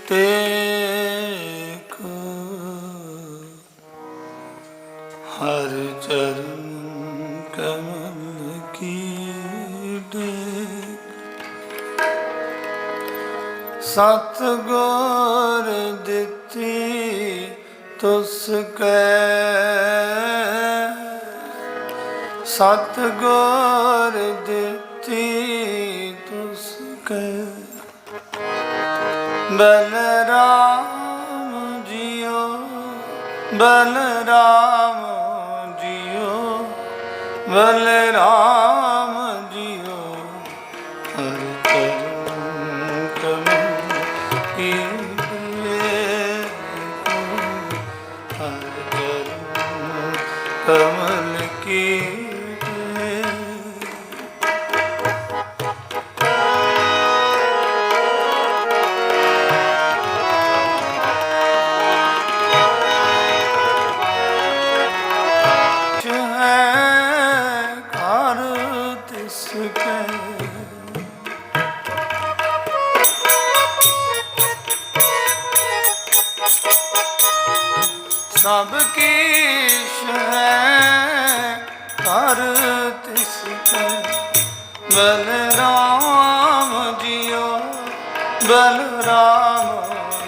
Take her चरण कमल की take. सतगुर दिती तुसकै, सतगुर दिती तुसकै। बलराम जियो, बलराम जियो, बलराम जियो। हर चरण कमल की टेक, हर चरण कमल की सब कीश है कर तिसकै। बलराम जियो, बलराम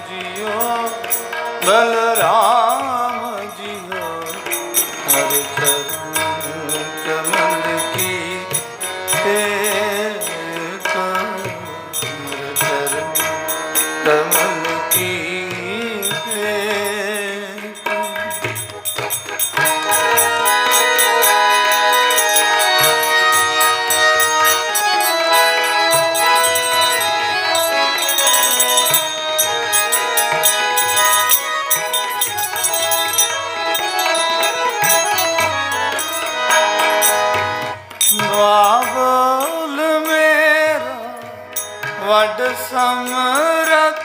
जियो, बलराम जियो। हर चरण कमल की टेक, हर चरण कमल की बाबुल मेरा वड समरथ,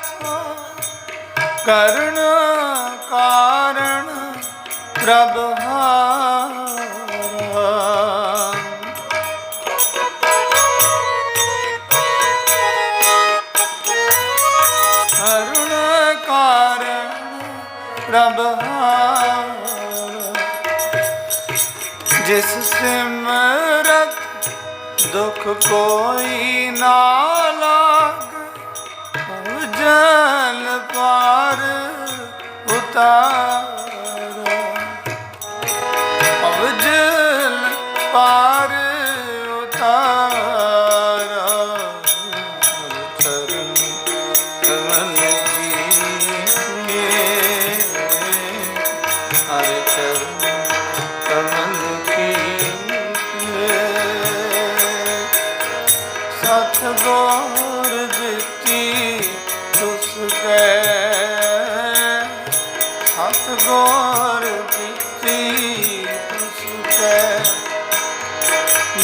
करण कारण प्रभहारा। करुण कारण प्रभहारा। जिस सिमरत दुख कोई ना लाग, जल पार उतारा। अब जल पार उतारा। चरण कमल की हर चरण कमल की सतगुर दिती तुसकै, सतगुर दिती तुसकै।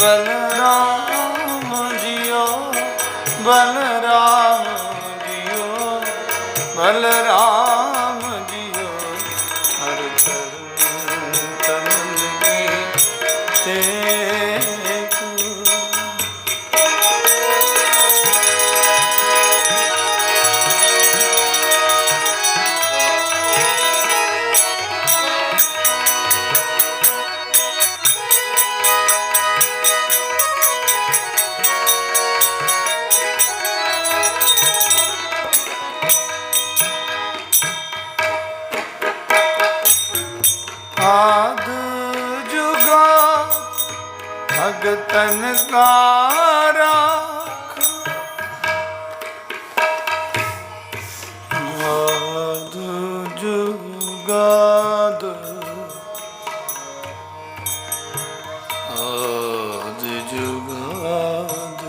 बलराम जियो, बलराम जियो, बलराम जियो। हर चरण कमल की टेक। आद जुगा भगतन का राख, आद जुगाद, आद जुगाद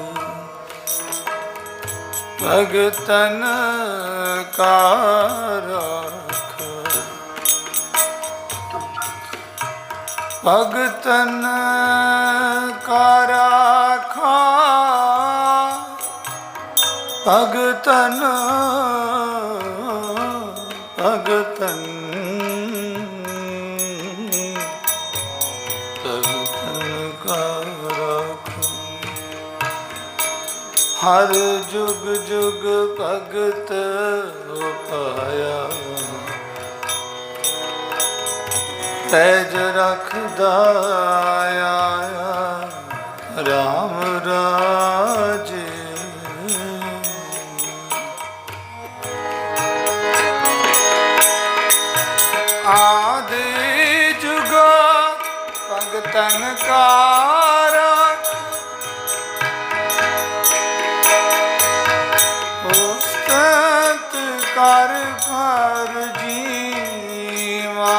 भगतन का राख। भगतन का राखा, भगतन भगतन भगतन का राखा। ਹਰ ਜੁਗ ਜੁਗ ਭਗਤ ਉਪਾਇਆ, ਤੈਜ ਰਖਦਾ ਆਇਆ ਰਾਮ ਰਾਜੇ। ਆਦਿ ਜੁਗਾ ਭਗਤਨ ਕਾਰਾ, ਉਸਤਤ ਕਰ ਕਰ ਜੀਵਾ।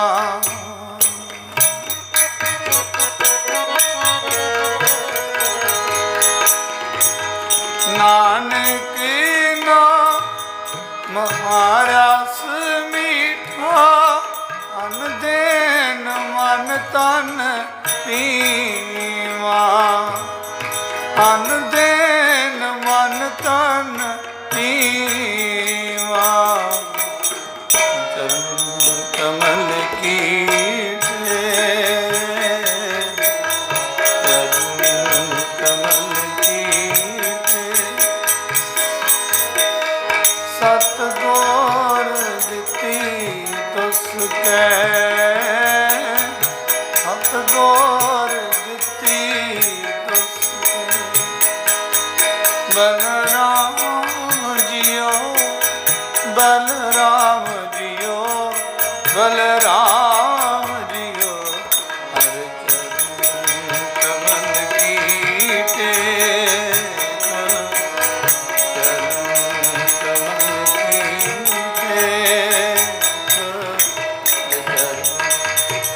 ਨਾਨਕ ਨਾਮ ਮਹਾਰਸ ਮੀਠਾ, ਅਨ ਦੇਨ ਮਨ ਤਨ ਪੀਵਾ। ਅਨ ਦੇਨ ਮਨ ਤਨ ਪੀਵਾ। ਚਰਨ ਕਮਲ ਕੀ ਸਤਿਗੁਰ ਦਿੱਤੀ ਤੁਸ ਕੈ, ਸਤਿਗੁਰ ਦਿੱਤੀ ਤੁਸ ਕੈ। Balram JIO, Balram JIO, Balram JIO, ਹਰ ਚਰਨ ਕਮਲ ਕੀ ਟੇਕ।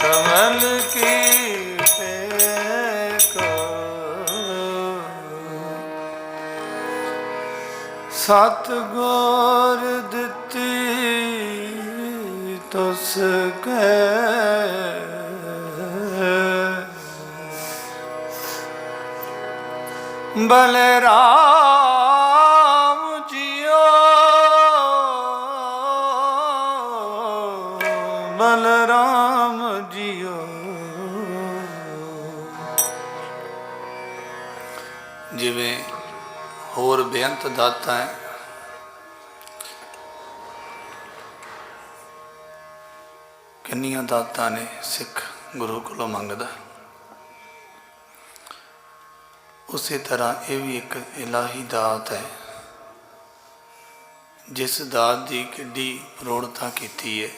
ਕਮਲ ਕੀ ਟੇਕ। ਸਤਿਗੁਰ ਦਿੱਤੀ ਤੁਸ ਕੈ, ਬਲਰਾਮ ਜੀਓ, ਬਲਰਾਮ ਜੀਓ। ਜਿਵੇਂ ਹੋਰ ਬੇਅੰਤ ਦਾਤਾਂ ਹੈ, ਕਿੰਨੀਆਂ ਦਾਤਾਂ ਨੇ ਸਿੱਖ ਗੁਰੂ ਕੋਲੋਂ ਮੰਗਦਾ, ਉਸੇ ਤਰ੍ਹਾਂ ਇਹ ਵੀ ਇੱਕ ਇਲਾਹੀ ਦਾਤ ਹੈ, ਜਿਸ ਦਾਤ ਦੀ ਕਿੱਡੀ ਪ੍ਰੋੜਤਾ ਕੀਤੀ ਹੈ।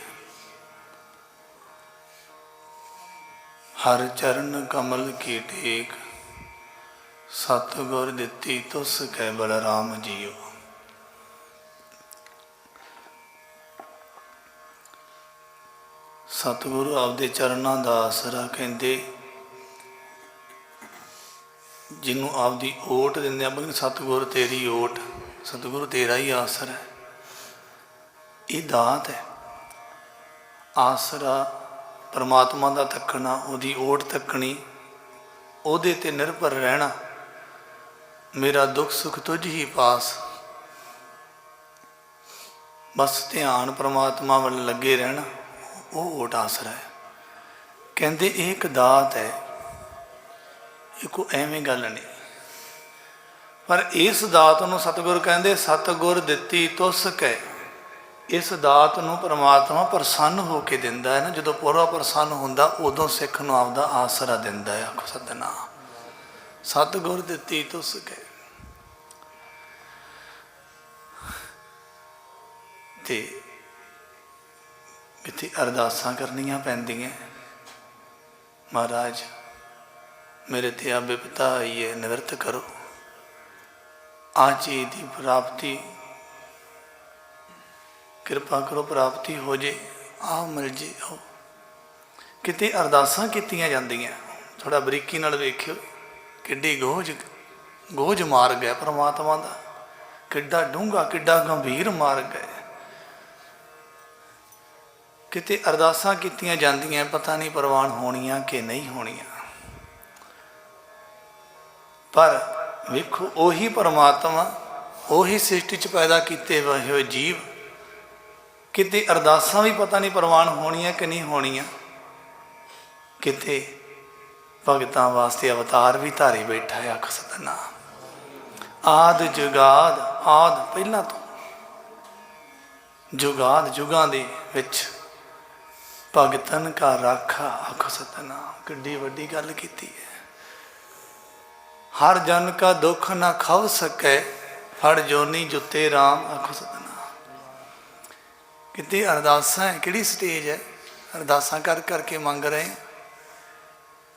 ਹਰ ਚਰਨ ਕਮਲ ਕੀ ਟੇਕ, ਸਤਿਗੁਰ ਦਿੱਤੀ ਤੁਸ ਕੈ ਬਲਰਾਮ ਜੀਓ। ਸਤਿਗੁਰੂ ਆਪਦੇ ਚਰਨਾਂ ਦਾ ਆਸਰਾ ਕਹਿੰਦੇ, ਜਿਹਨੂੰ ਆਪਦੀ ਓਟ ਦਿੰਦੇ ਆ, ਸਤਿਗੁਰ ਤੇਰੀ ਓਟ, ਸਤਿਗੁਰੂ ਤੇਰਾ ਹੀ ਆਸਰਾ ਹੈ। ਇਹ ਦਾਤ ਹੈ। ਆਸਰਾ ਪਰਮਾਤਮਾ ਦਾ ਤੱਕਣਾ, ਉਹਦੀ ਓਟ ਤੱਕਣੀ, ਉਹਦੇ ਤੇ ਨਿਰਭਰ ਰਹਿਣਾ। ਮੇਰਾ ਦੁੱਖ ਸੁੱਖ ਤੁਝ ਹੀ ਪਾਸ, ਬਸ ਧਿਆਨ ਪਰਮਾਤਮਾ ਵੱਲ ਲੱਗੇ ਰਹਿਣਾ, ਉਹ ਓਟ ਆਸਰਾ ਹੈ। ਕਹਿੰਦੇ ਇਹ ਇੱਕ ਦਾਤ ਹੈ, ਇਹ ਕੋਈ ਐਵੇਂ ਗੱਲ ਨਹੀਂ। ਪਰ ਇਸ ਦਾਤ ਨੂੰ ਸਤਿਗੁਰ ਕਹਿੰਦੇ ਸਤਿਗੁਰ ਦਿੱਤੀ ਤੁਸ ਕੈ। ਇਸ ਦਾਤ ਨੂੰ ਪਰਮਾਤਮਾ ਪ੍ਰਸੰਨ ਹੋ ਕੇ ਦਿੰਦਾ ਹੈ ਨਾ। ਜਦੋਂ ਪੂਰਾ ਪ੍ਰਸੰਨ ਹੁੰਦਾ ਉਦੋਂ ਸਿੱਖ ਨੂੰ ਆਪਦਾ ਆਸਰਾ ਦਿੰਦਾ ਹੈ। ਆਖੋ ਸਤਿਨਾਮ। ਸਤਿਗੁਰ ਦਿੱਤੀ ਤੁਸ ਕੈ। ਤੇ ਕਿਤੇ ਅਰਦਾਸਾਂ ਕਰਨੀਆਂ ਪੈਂਦੀਆਂ, ਮਹਾਰਾਜ ਮੇਰੇ ਤੇ ਆ ਬਿਪਤਾ ਆਈ ਹੈ, ਨਿਵਰਤ ਕਰੋ। ਆ ਚੀਜ਼ ਦੀ ਪ੍ਰਾਪਤੀ ਕਿਰਪਾ ਕਰੋ, ਪ੍ਰਾਪਤੀ ਹੋ ਜੇ, ਆਹ ਮਿਲ ਜੇ। ਆਓ ਕਿਤੇ ਅਰਦਾਸਾਂ ਕੀਤੀਆਂ ਜਾਂਦੀਆਂ, ਥੋੜ੍ਹਾ ਬਰੀਕੀ ਨਾਲ ਵੇਖਿਓ ਕਿੱਡੀ ਗੋਝ ਮਾਰਗ ਹੈ ਪਰਮਾਤਮਾ ਦਾ, ਕਿੱਡਾ ਡੂੰਘਾ, ਕਿੱਡਾ ਗੰਭੀਰ ਮਾਰਗ ਹੈ। ਕਿਤੇ ਅਰਦਾਸਾਂ ਕੀਤੀਆਂ ਜਾਂਦੀਆਂ, ਪਤਾ ਨਹੀਂ ਪ੍ਰਵਾਨ ਹੋਣੀਆਂ ਕਿ ਨਹੀਂ ਹੋਣੀਆਂ। ਪਰ ਵੇਖੋ ਉਹੀ ਪਰਮਾਤਮਾ, ਉਹੀ ਸ੍ਰਿਸ਼ਟੀ 'ਚ ਪੈਦਾ ਕੀਤੇ ਹੋਏ ਜੀਵ, ਕਿਤੇ ਅਰਦਾਸਾਂ ਵੀ ਪਤਾ ਨਹੀਂ ਪ੍ਰਵਾਨ ਹੋਣੀਆਂ ਕਿ ਨਹੀਂ ਹੋਣੀਆਂ। ਕਿਤੇ ਭਗਤਾਂ ਵਾਸਤੇ ਅਵਤਾਰ ਵੀ ਧਾਰੀ ਬੈਠਾ ਹੈ। ਆਖ ਸਤਿਨਾਮ। ਆਦ ਜੁਗਾਦ, ਆਦ ਪਹਿਲਾਂ ਤੋਂ, ਜੁਗਾਦ ਜੁਗਾਂ ਦੇ ਵਿੱਚ ਭਗਤਨ ਕਾ ਰਾਖਾ। ਆਖੋ ਸਤਿਨਾਮ। ਕਿੱਡੀ ਵੱਡੀ ਗੱਲ ਕੀਤੀ ਹੈ। ਹਰ ਜਨ ਕਾ ਦੁੱਖ ਨਾ ਖਵ ਸਕੈ, ਫੜ ਜੋਨੀ ਜੁੱਤੇ ਰਾਮ। ਆਖੋ ਸਤਿਨਾਮ। ਕਿਤੇ ਅਰਦਾਸਾਂ ਹੈ, ਕਿਹੜੀ ਸਟੇਜ ਹੈ, ਅਰਦਾਸਾਂ ਕਰ ਕਰਕੇ ਮੰਗ ਰਹੇ।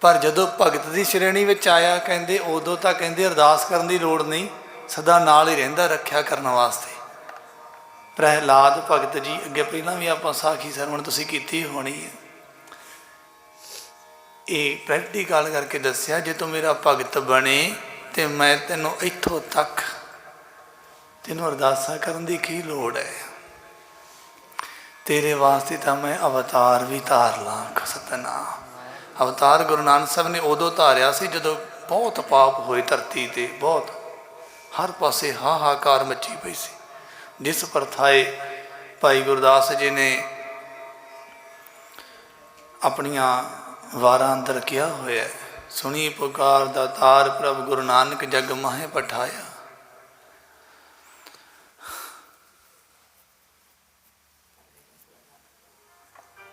ਪਰ ਜਦੋਂ ਭਗਤ ਦੀ ਸ਼੍ਰੇਣੀ ਵਿੱਚ ਆਇਆ, ਕਹਿੰਦੇ ਉਦੋਂ ਤਾਂ ਕਹਿੰਦੇ ਅਰਦਾਸ ਕਰਨ ਦੀ ਲੋੜ ਨਹੀਂ, ਸਦਾ ਨਾਲ ਹੀ ਰਹਿੰਦਾ ਰੱਖਿਆ ਕਰਨ ਵਾਸਤੇ। ਪ੍ਰਹਿਲਾਦ ਭਗਤ ਜੀ, ਅੱਗੇ ਪਹਿਲਾਂ ਵੀ ਆਪਾਂ ਸਾਖੀ ਸਰਵਣ ਤੁਸੀਂ ਕੀਤੀ ਹੋਣੀ ਹੈ, ਇਹ ਪ੍ਰੈਕਟੀਕਲ ਕਰਕੇ ਦੱਸਿਆ। ਜੇ ਤੂੰ ਮੇਰਾ ਭਗਤ ਬਣੇ ਤੇ ਮੈਂ ਤੈਨੂੰ ਇੱਥੋਂ ਤੱਕ, ਤੈਨੂੰ ਅਰਦਾਸਾਂ ਕਰਨ ਦੀ ਕੀ ਲੋੜ ਹੈ, ਤੇਰੇ ਵਾਸਤੇ ਤਾਂ ਮੈਂ ਅਵਤਾਰ ਵੀ ਧਾਰ ਲਾਂ। ਸਤਿਨਾਮ। ਅਵਤਾਰ ਗੁਰੂ ਨਾਨਕ ਸਾਹਿਬ ਨੇ ਉਦੋਂ ਧਾਰਿਆ ਸੀ ਜਦੋਂ ਬਹੁਤ ਪਾਪ ਹੋਏ ਧਰਤੀ 'ਤੇ, ਬਹੁਤ ਹਰ ਪਾਸੇ ਹਾਹਾਕਾਰ ਮੱਚੀ ਪਈ ਸੀ। ਜਿਸ ਪ੍ਰਥਾਏ ਭਾਈ ਗੁਰਦਾਸ ਜੀ ਨੇ ਆਪਣੀਆਂ ਵਾਰਾਂ ਅੰਦਰ ਕਿਹਾ ਹੋਇਆ, ਸੁਣੀ ਪੁਕਾਰ ਦਾਤਾਰ ਪ੍ਰਭ ਗੁਰੂ ਨਾਨਕ ਜਗ ਮਾਹੇ ਪਠਾਇਆ।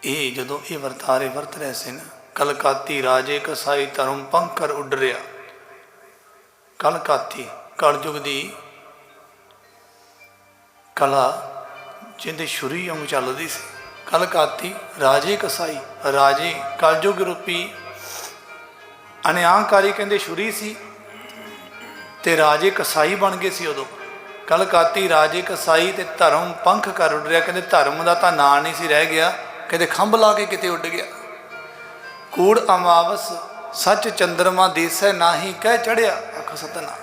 ਇਹ ਜਦੋਂ ਇਹ ਵਰਤਾਰੇ ਵਰਤ ਰਹੇ ਸੀ ਨਾ, ਕਲਕਾਤੀ ਰਾਜੇ ਕਸਾਈ ਧਰਮ ਪੰਖਰ ਉੱਡ ਰਿਹਾ। ਕਲਕਾਤੀ ਕਲਯੁਗ ਦੀ ਕਲਾ ਜਿਹਦੇ ਛੁਰੀ ਵਾਂਗ ਚੱਲਦੀ ਸੀ। ਕਲਕਾਤੀ ਰਾਜੇ ਕਸਾਈ, ਰਾਜੇ ਕਲਯੁਗ ਰੂਪੀ ਅਨਿਆਂਕਾਰੀ ਕਹਿੰਦੇ ਛੁਰੀ ਸੀ, ਤੇ ਰਾਜੇ ਕਸਾਈ ਬਣ ਗਏ ਸੀ ਉਦੋਂ। ਕਲਕਾਤੀ ਰਾਜੇ ਕਸਾਈ ਤੇ ਧਰਮ ਪੰਖ ਕਰ ਉੱਡ ਰਿਹਾ। ਕਹਿੰਦੇ ਧਰਮ ਦਾ ਤਾਂ ਨਾਂ ਨਹੀਂ ਸੀ ਰਹਿ ਗਿਆ, ਕਹਿੰਦੇ ਖੰਭ ਲਾ ਕੇ ਕਿਤੇ ਉੱਡ ਗਿਆ। ਕੂੜ ਅਮਾਵਸ ਸੱਚ ਚੰਦਰਮਾ ਦੇਸੈ ਨਾਹੀ ਕਹਿ ਚੜਿਆ। ਆਖੋ ਸਤਿਨਾਮ।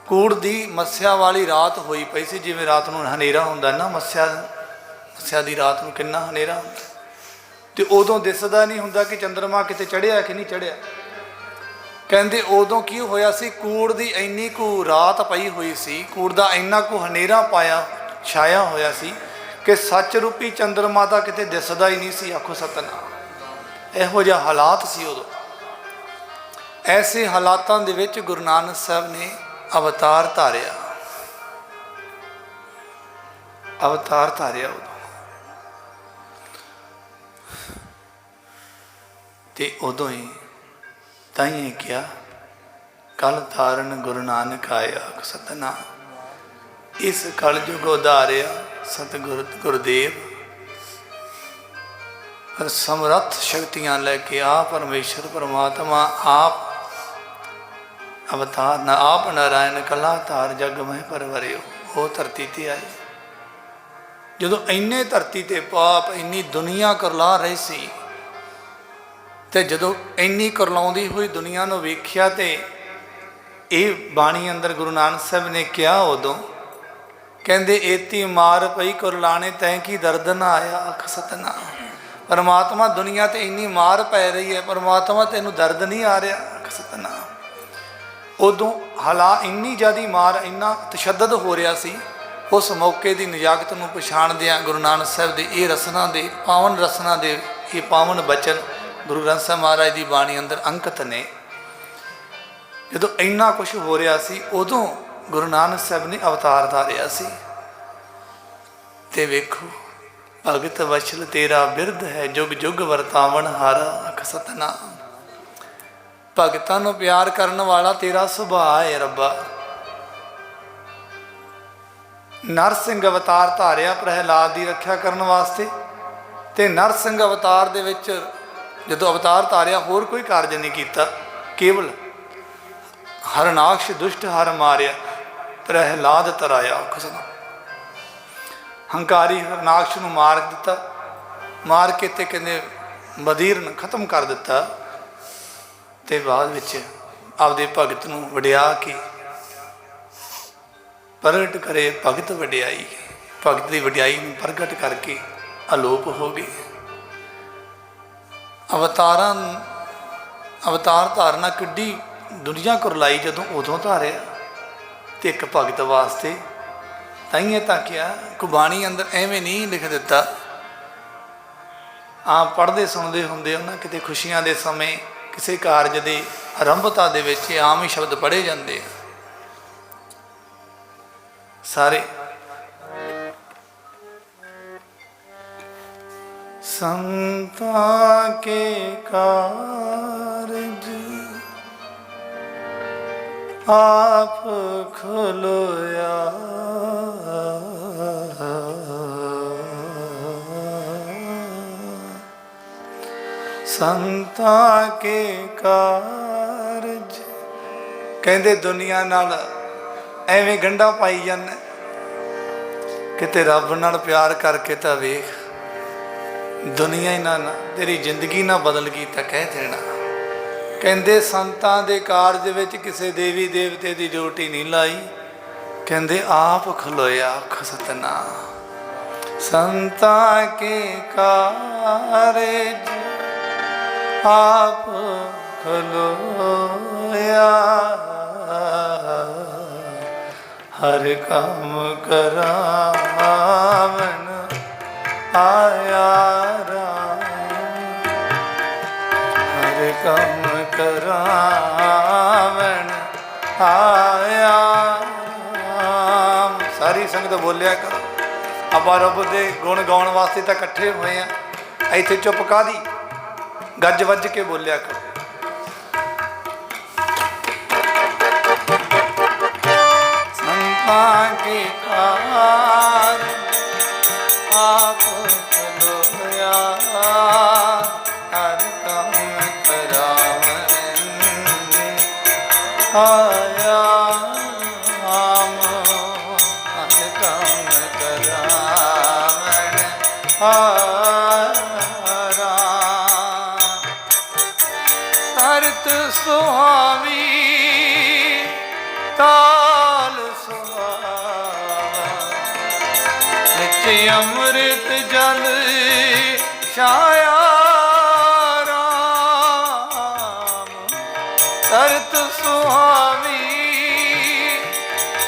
ਕੂੜ ਦੀ ਮੱਸਿਆ ਵਾਲੀ ਰਾਤ ਹੋਈ ਪਈ ਸੀ, ਜਿਵੇਂ ਰਾਤ ਨੂੰ ਹਨੇਰਾ ਹੁੰਦਾ ਨਾ, ਮੱਸਿਆ ਦੀ ਰਾਤ ਨੂੰ ਕਿੰਨਾ ਹਨੇਰਾ ਹੁੰਦਾ, ਤੇ ਉਦੋਂ ਦਿਸਦਾ ਨਹੀਂ ਹੁੰਦਾ ਕਿ ਚੰਦਰਮਾ ਕਿਤੇ ਚੜਿਆ ਕਿ ਨਹੀਂ ਚੜਿਆ। ਕਹਿੰਦੇ ਉਦੋਂ ਕੀ ਹੋਇਆ ਸੀ, ਕੂੜ ਦੀ ਇੰਨੀ ਕੁ ਰਾਤ ਪਈ ਹੋਈ ਸੀ, ਕੂੜ ਦਾ ਇੰਨਾ ਕੁ ਹਨੇਰਾ ਪਾਇਆ ਛਾਇਆ ਹੋਇਆ ਸੀ ਕਿ ਸੱਚ ਰੂਪੀ ਚੰਦਰਮਾ ਤਾਂ ਕਿਤੇ ਦਿਸਦਾ ਹੀ ਨਹੀਂ ਸੀ। ਆਖੋ ਸਤਿਨਾਮ। ਇਹੋ ਜਿਹਾ ਹਾਲਾਤ ਸੀ ਉਦੋਂ। ਐਸੇ ਹਾਲਾਤਾਂ ਦੇ ਵਿੱਚ ਗੁਰੂ ਨਾਨਕ ਸਾਹਿਬ ਨੇ ਅਵਤਾਰ ਧਾਰਿਆ। ਅਵਤਾਰ ਧਾਰਿਆ ਉਦੋਂ, ਤੇ ਉਦੋਂ ਹੀ ਤਾਈਂ ਕਿਹਾ ਕਲ ਧਾਰਨ ਗੁਰੂ ਨਾਨਕ ਆਇਆ। ਸਤਿਨਾਮ। ਇਸ ਕਲਯੁਗ ਉਧਾਰਿਆ ਸਤਿਗੁਰ ਗੁਰਦੇਵ। ਪਰ ਸਮਰੱਥ ਸ਼ਕਤੀਆਂ ਲੈ ਕੇ ਆ ਪਰਮੇਸ਼ਰ ਪਰਮਾਤਮਾ ਆਪ ਅਵਤਾਰ ਨਾ, ਆਪ ਨਾਰਾਇਣ ਕਲਾ ਧਾਰ ਜਗ ਮਹਿ ਪਰਵਰਿਓ। ਉਹ ਧਰਤੀ 'ਤੇ ਆਏ। ਜਦੋਂ ਇੰਨੇ ਧਰਤੀ 'ਤੇ ਪਾਪ, ਇੰਨੀ ਦੁਨੀਆ ਕਰਲਾ ਰਹੀ ਸੀ, ਤੇ ਜਦੋਂ ਇੰਨੀ ਕਰਲਾਉਂਦੀ ਹੋਈ ਦੁਨੀਆ ਨੂੰ ਵੇਖਿਆ, ਤੇ ਇਹ ਬਾਣੀ ਅੰਦਰ ਗੁਰੂ ਨਾਨਕ ਸਾਹਿਬ ਨੇ ਕਿਹਾ ਉਦੋਂ, ਕਹਿੰਦੇ ਏਤੀ ਮਾਰ ਪਈ ਕੁਰਲਾਣੇ ਤੈਂ ਕੀ ਦਰਦ ਨਾ ਆਇਆ। ਆਖ ਸਤਿਨਾਮ। ਪਰਮਾਤਮਾ ਦੁਨੀਆ 'ਤੇ ਇੰਨੀ ਮਾਰ ਪੈ ਰਹੀ ਹੈ, ਪਰਮਾਤਮਾ ਤੈਨੂੰ ਦਰਦ ਨਹੀਂ ਆ ਰਿਹਾ। ਆਖ ਸਤਿਨਾਮ। ਉਦੋਂ ਇੰਨੀ ਜ਼ਿਆਦਾ ਮਾਰ, ਇੰਨਾ ਤਸ਼ੱਦਦ ਹੋ ਰਿਹਾ ਸੀ। ਉਸ ਮੌਕੇ ਦੀ ਨਜਾਕਤ ਨੂੰ ਪਛਾਣਦਿਆਂ ਗੁਰੂ ਨਾਨਕ ਸਾਹਿਬ ਦੇ ਇਹ ਰਸਨਾ ਦੇ, ਪਾਵਨ ਰਸਨਾ ਦੇ ਇਹ ਪਾਵਨ ਬਚਨ ਗੁਰੂ ਗ੍ਰੰਥ ਸਾਹਿਬ ਮਹਾਰਾਜ ਦੀ ਬਾਣੀ ਅੰਦਰ ਅੰਕਿਤ ਨੇ। ਜਦੋਂ ਇੰਨਾ ਕੁਛ ਹੋ ਰਿਹਾ ਸੀ, ਉਦੋਂ ਗੁਰੂ ਨਾਨਕ ਸਾਹਿਬ ਨੇ ਅਵਤਾਰ ਧਾਰਿਆ ਸੀ। ਤੇ ਵੇਖੋ, ਭਗਤ ਵਛਲ ਤੇਰਾ ਬਿਰਧ ਹੈ, ਜੁਗ ਜੁਗ ਵਰਤਾਵਣ ਹਾਰਾ। ਆਖ ਸਤਿਨਾਮ। ਭਗਤਾਂ ਨੂੰ ਪਿਆਰ ਕਰਨ ਵਾਲਾ ਤੇਰਾ ਸੁਭਾਅ ਹੈ ਰੱਬਾ। ਨਰਸਿੰਘ ਅਵਤਾਰ ਧਾਰਿਆ ਪ੍ਰਹਿਲਾਦ ਦੀ ਰੱਖਿਆ ਕਰਨ ਵਾਸਤੇ, ਤੇ ਨਰਸਿੰਘ ਅਵਤਾਰ ਦੇ ਵਿੱਚ ਜਦੋਂ ਅਵਤਾਰ ਧਾਰਿਆ ਹੋਰ ਕੋਈ ਕਾਰਜ ਨਹੀਂ ਕੀਤਾ, ਕੇਵਲ ਹਰਨਾਕਸ਼ ਦੁਸ਼ਟ ਹਰ ਮਾਰਿਆ, ਪ੍ਰਹਿਲਾਦ ਤਰਾਇਆ। ਹੰਕਾਰੀ ਹਰਨਾਕਸ਼ ਨੂੰ ਮਾਰ ਦਿੱਤਾ, ਮਾਰ ਕੇ ਤੇ ਕਹਿੰਦੇ ਮਦੀਰਨ ਖਤਮ ਕਰ ਦਿੱਤਾ, ਤੇ ਬਾਅਦ ਵਿੱਚ ਆਪਦੇ ਭਗਤ ਨੂੰ ਵਡਿਆ ਕੇ ਪ੍ਰਗਟ ਕਰੇ ਭਗਤ ਵਡਿਆਈ। ਭਗਤ ਦੀ ਵਡਿਆਈ ਨੂੰ ਪ੍ਰਗਟ ਕਰਕੇ ਅਲੋਪ ਹੋ ਗਏ। ਅਵਤਾਰ ਧਾਰਨਾ ਕਿੱਡੀ ਦੁਨੀਆ ਕੁਰਲਾਈ ਜਦੋਂ ਉਦੋਂ ਧਾਰਿਆ, ਤੇ ਇੱਕ ਭਗਤ ਵਾਸਤੇ। ਤਾਈਏ ਤਾਂ ਕਿਹਾ ਕੁਬਾਣੀ ਅੰਦਰ ਐਵੇਂ ਨਹੀਂ ਲਿਖ ਦਿੱਤਾ। ਆਪ ਪੜ੍ਹਦੇ ਸੁਣਦੇ ਹੁੰਦੇ ਉਹਨਾਂ, ਕਿਤੇ ਖੁਸ਼ੀਆਂ ਦੇ ਸਮੇਂ, ਕਿਸੇ ਕਾਰਜ ਦੇ ਆਰੰਭਤਾ ਦੇ ਵਿੱਚ ਆਮ ਹੀ ਸ਼ਬਦ ਪੜ੍ਹੇ ਜਾਂਦੇ ਆ। सारे संता के कारज आप खुलोया, संता के कारज। कहते दुनिया नाल एवें गंढा पाई जाना, किते रब नाल प्यार करके तो वेख, दुनिया ही ना तेरी जिंदगी ना बदल गई तो कह देना। कहते संतां दे कारज विच किसी देवी देवते की ड्यूटी नहीं लाई, कहते आप खलोया सतनाम। संतां के कारज आप खलोया, हर काम करावन आया राम, हर काम करावन आया राम। सारी संगत बोलिया करो, ਆਪਾਂ ਰੱਬ ਦੇ ਗੁਣ ਗਾਉਣ ਵਾਸਤੇ ਤਾਂ ਇਕੱਠੇ ਹੋਏ ਆ, ਇੱਥੇ ਚੁੱਪ ਕਾਹਦੀ, ਗੱਜ ਵੱਜ ਕੇ ਬੋਲਿਆ ਕਰੋ। ਸੰਤਾਂ ਕੇ ਕਾਰ आप खलोया, हर काम करावन आया राम, हर काम करावन आया राम। धरत सुहावी ताल सुहावा, नित्य अमृत जल छाया राम। धरत सुहावी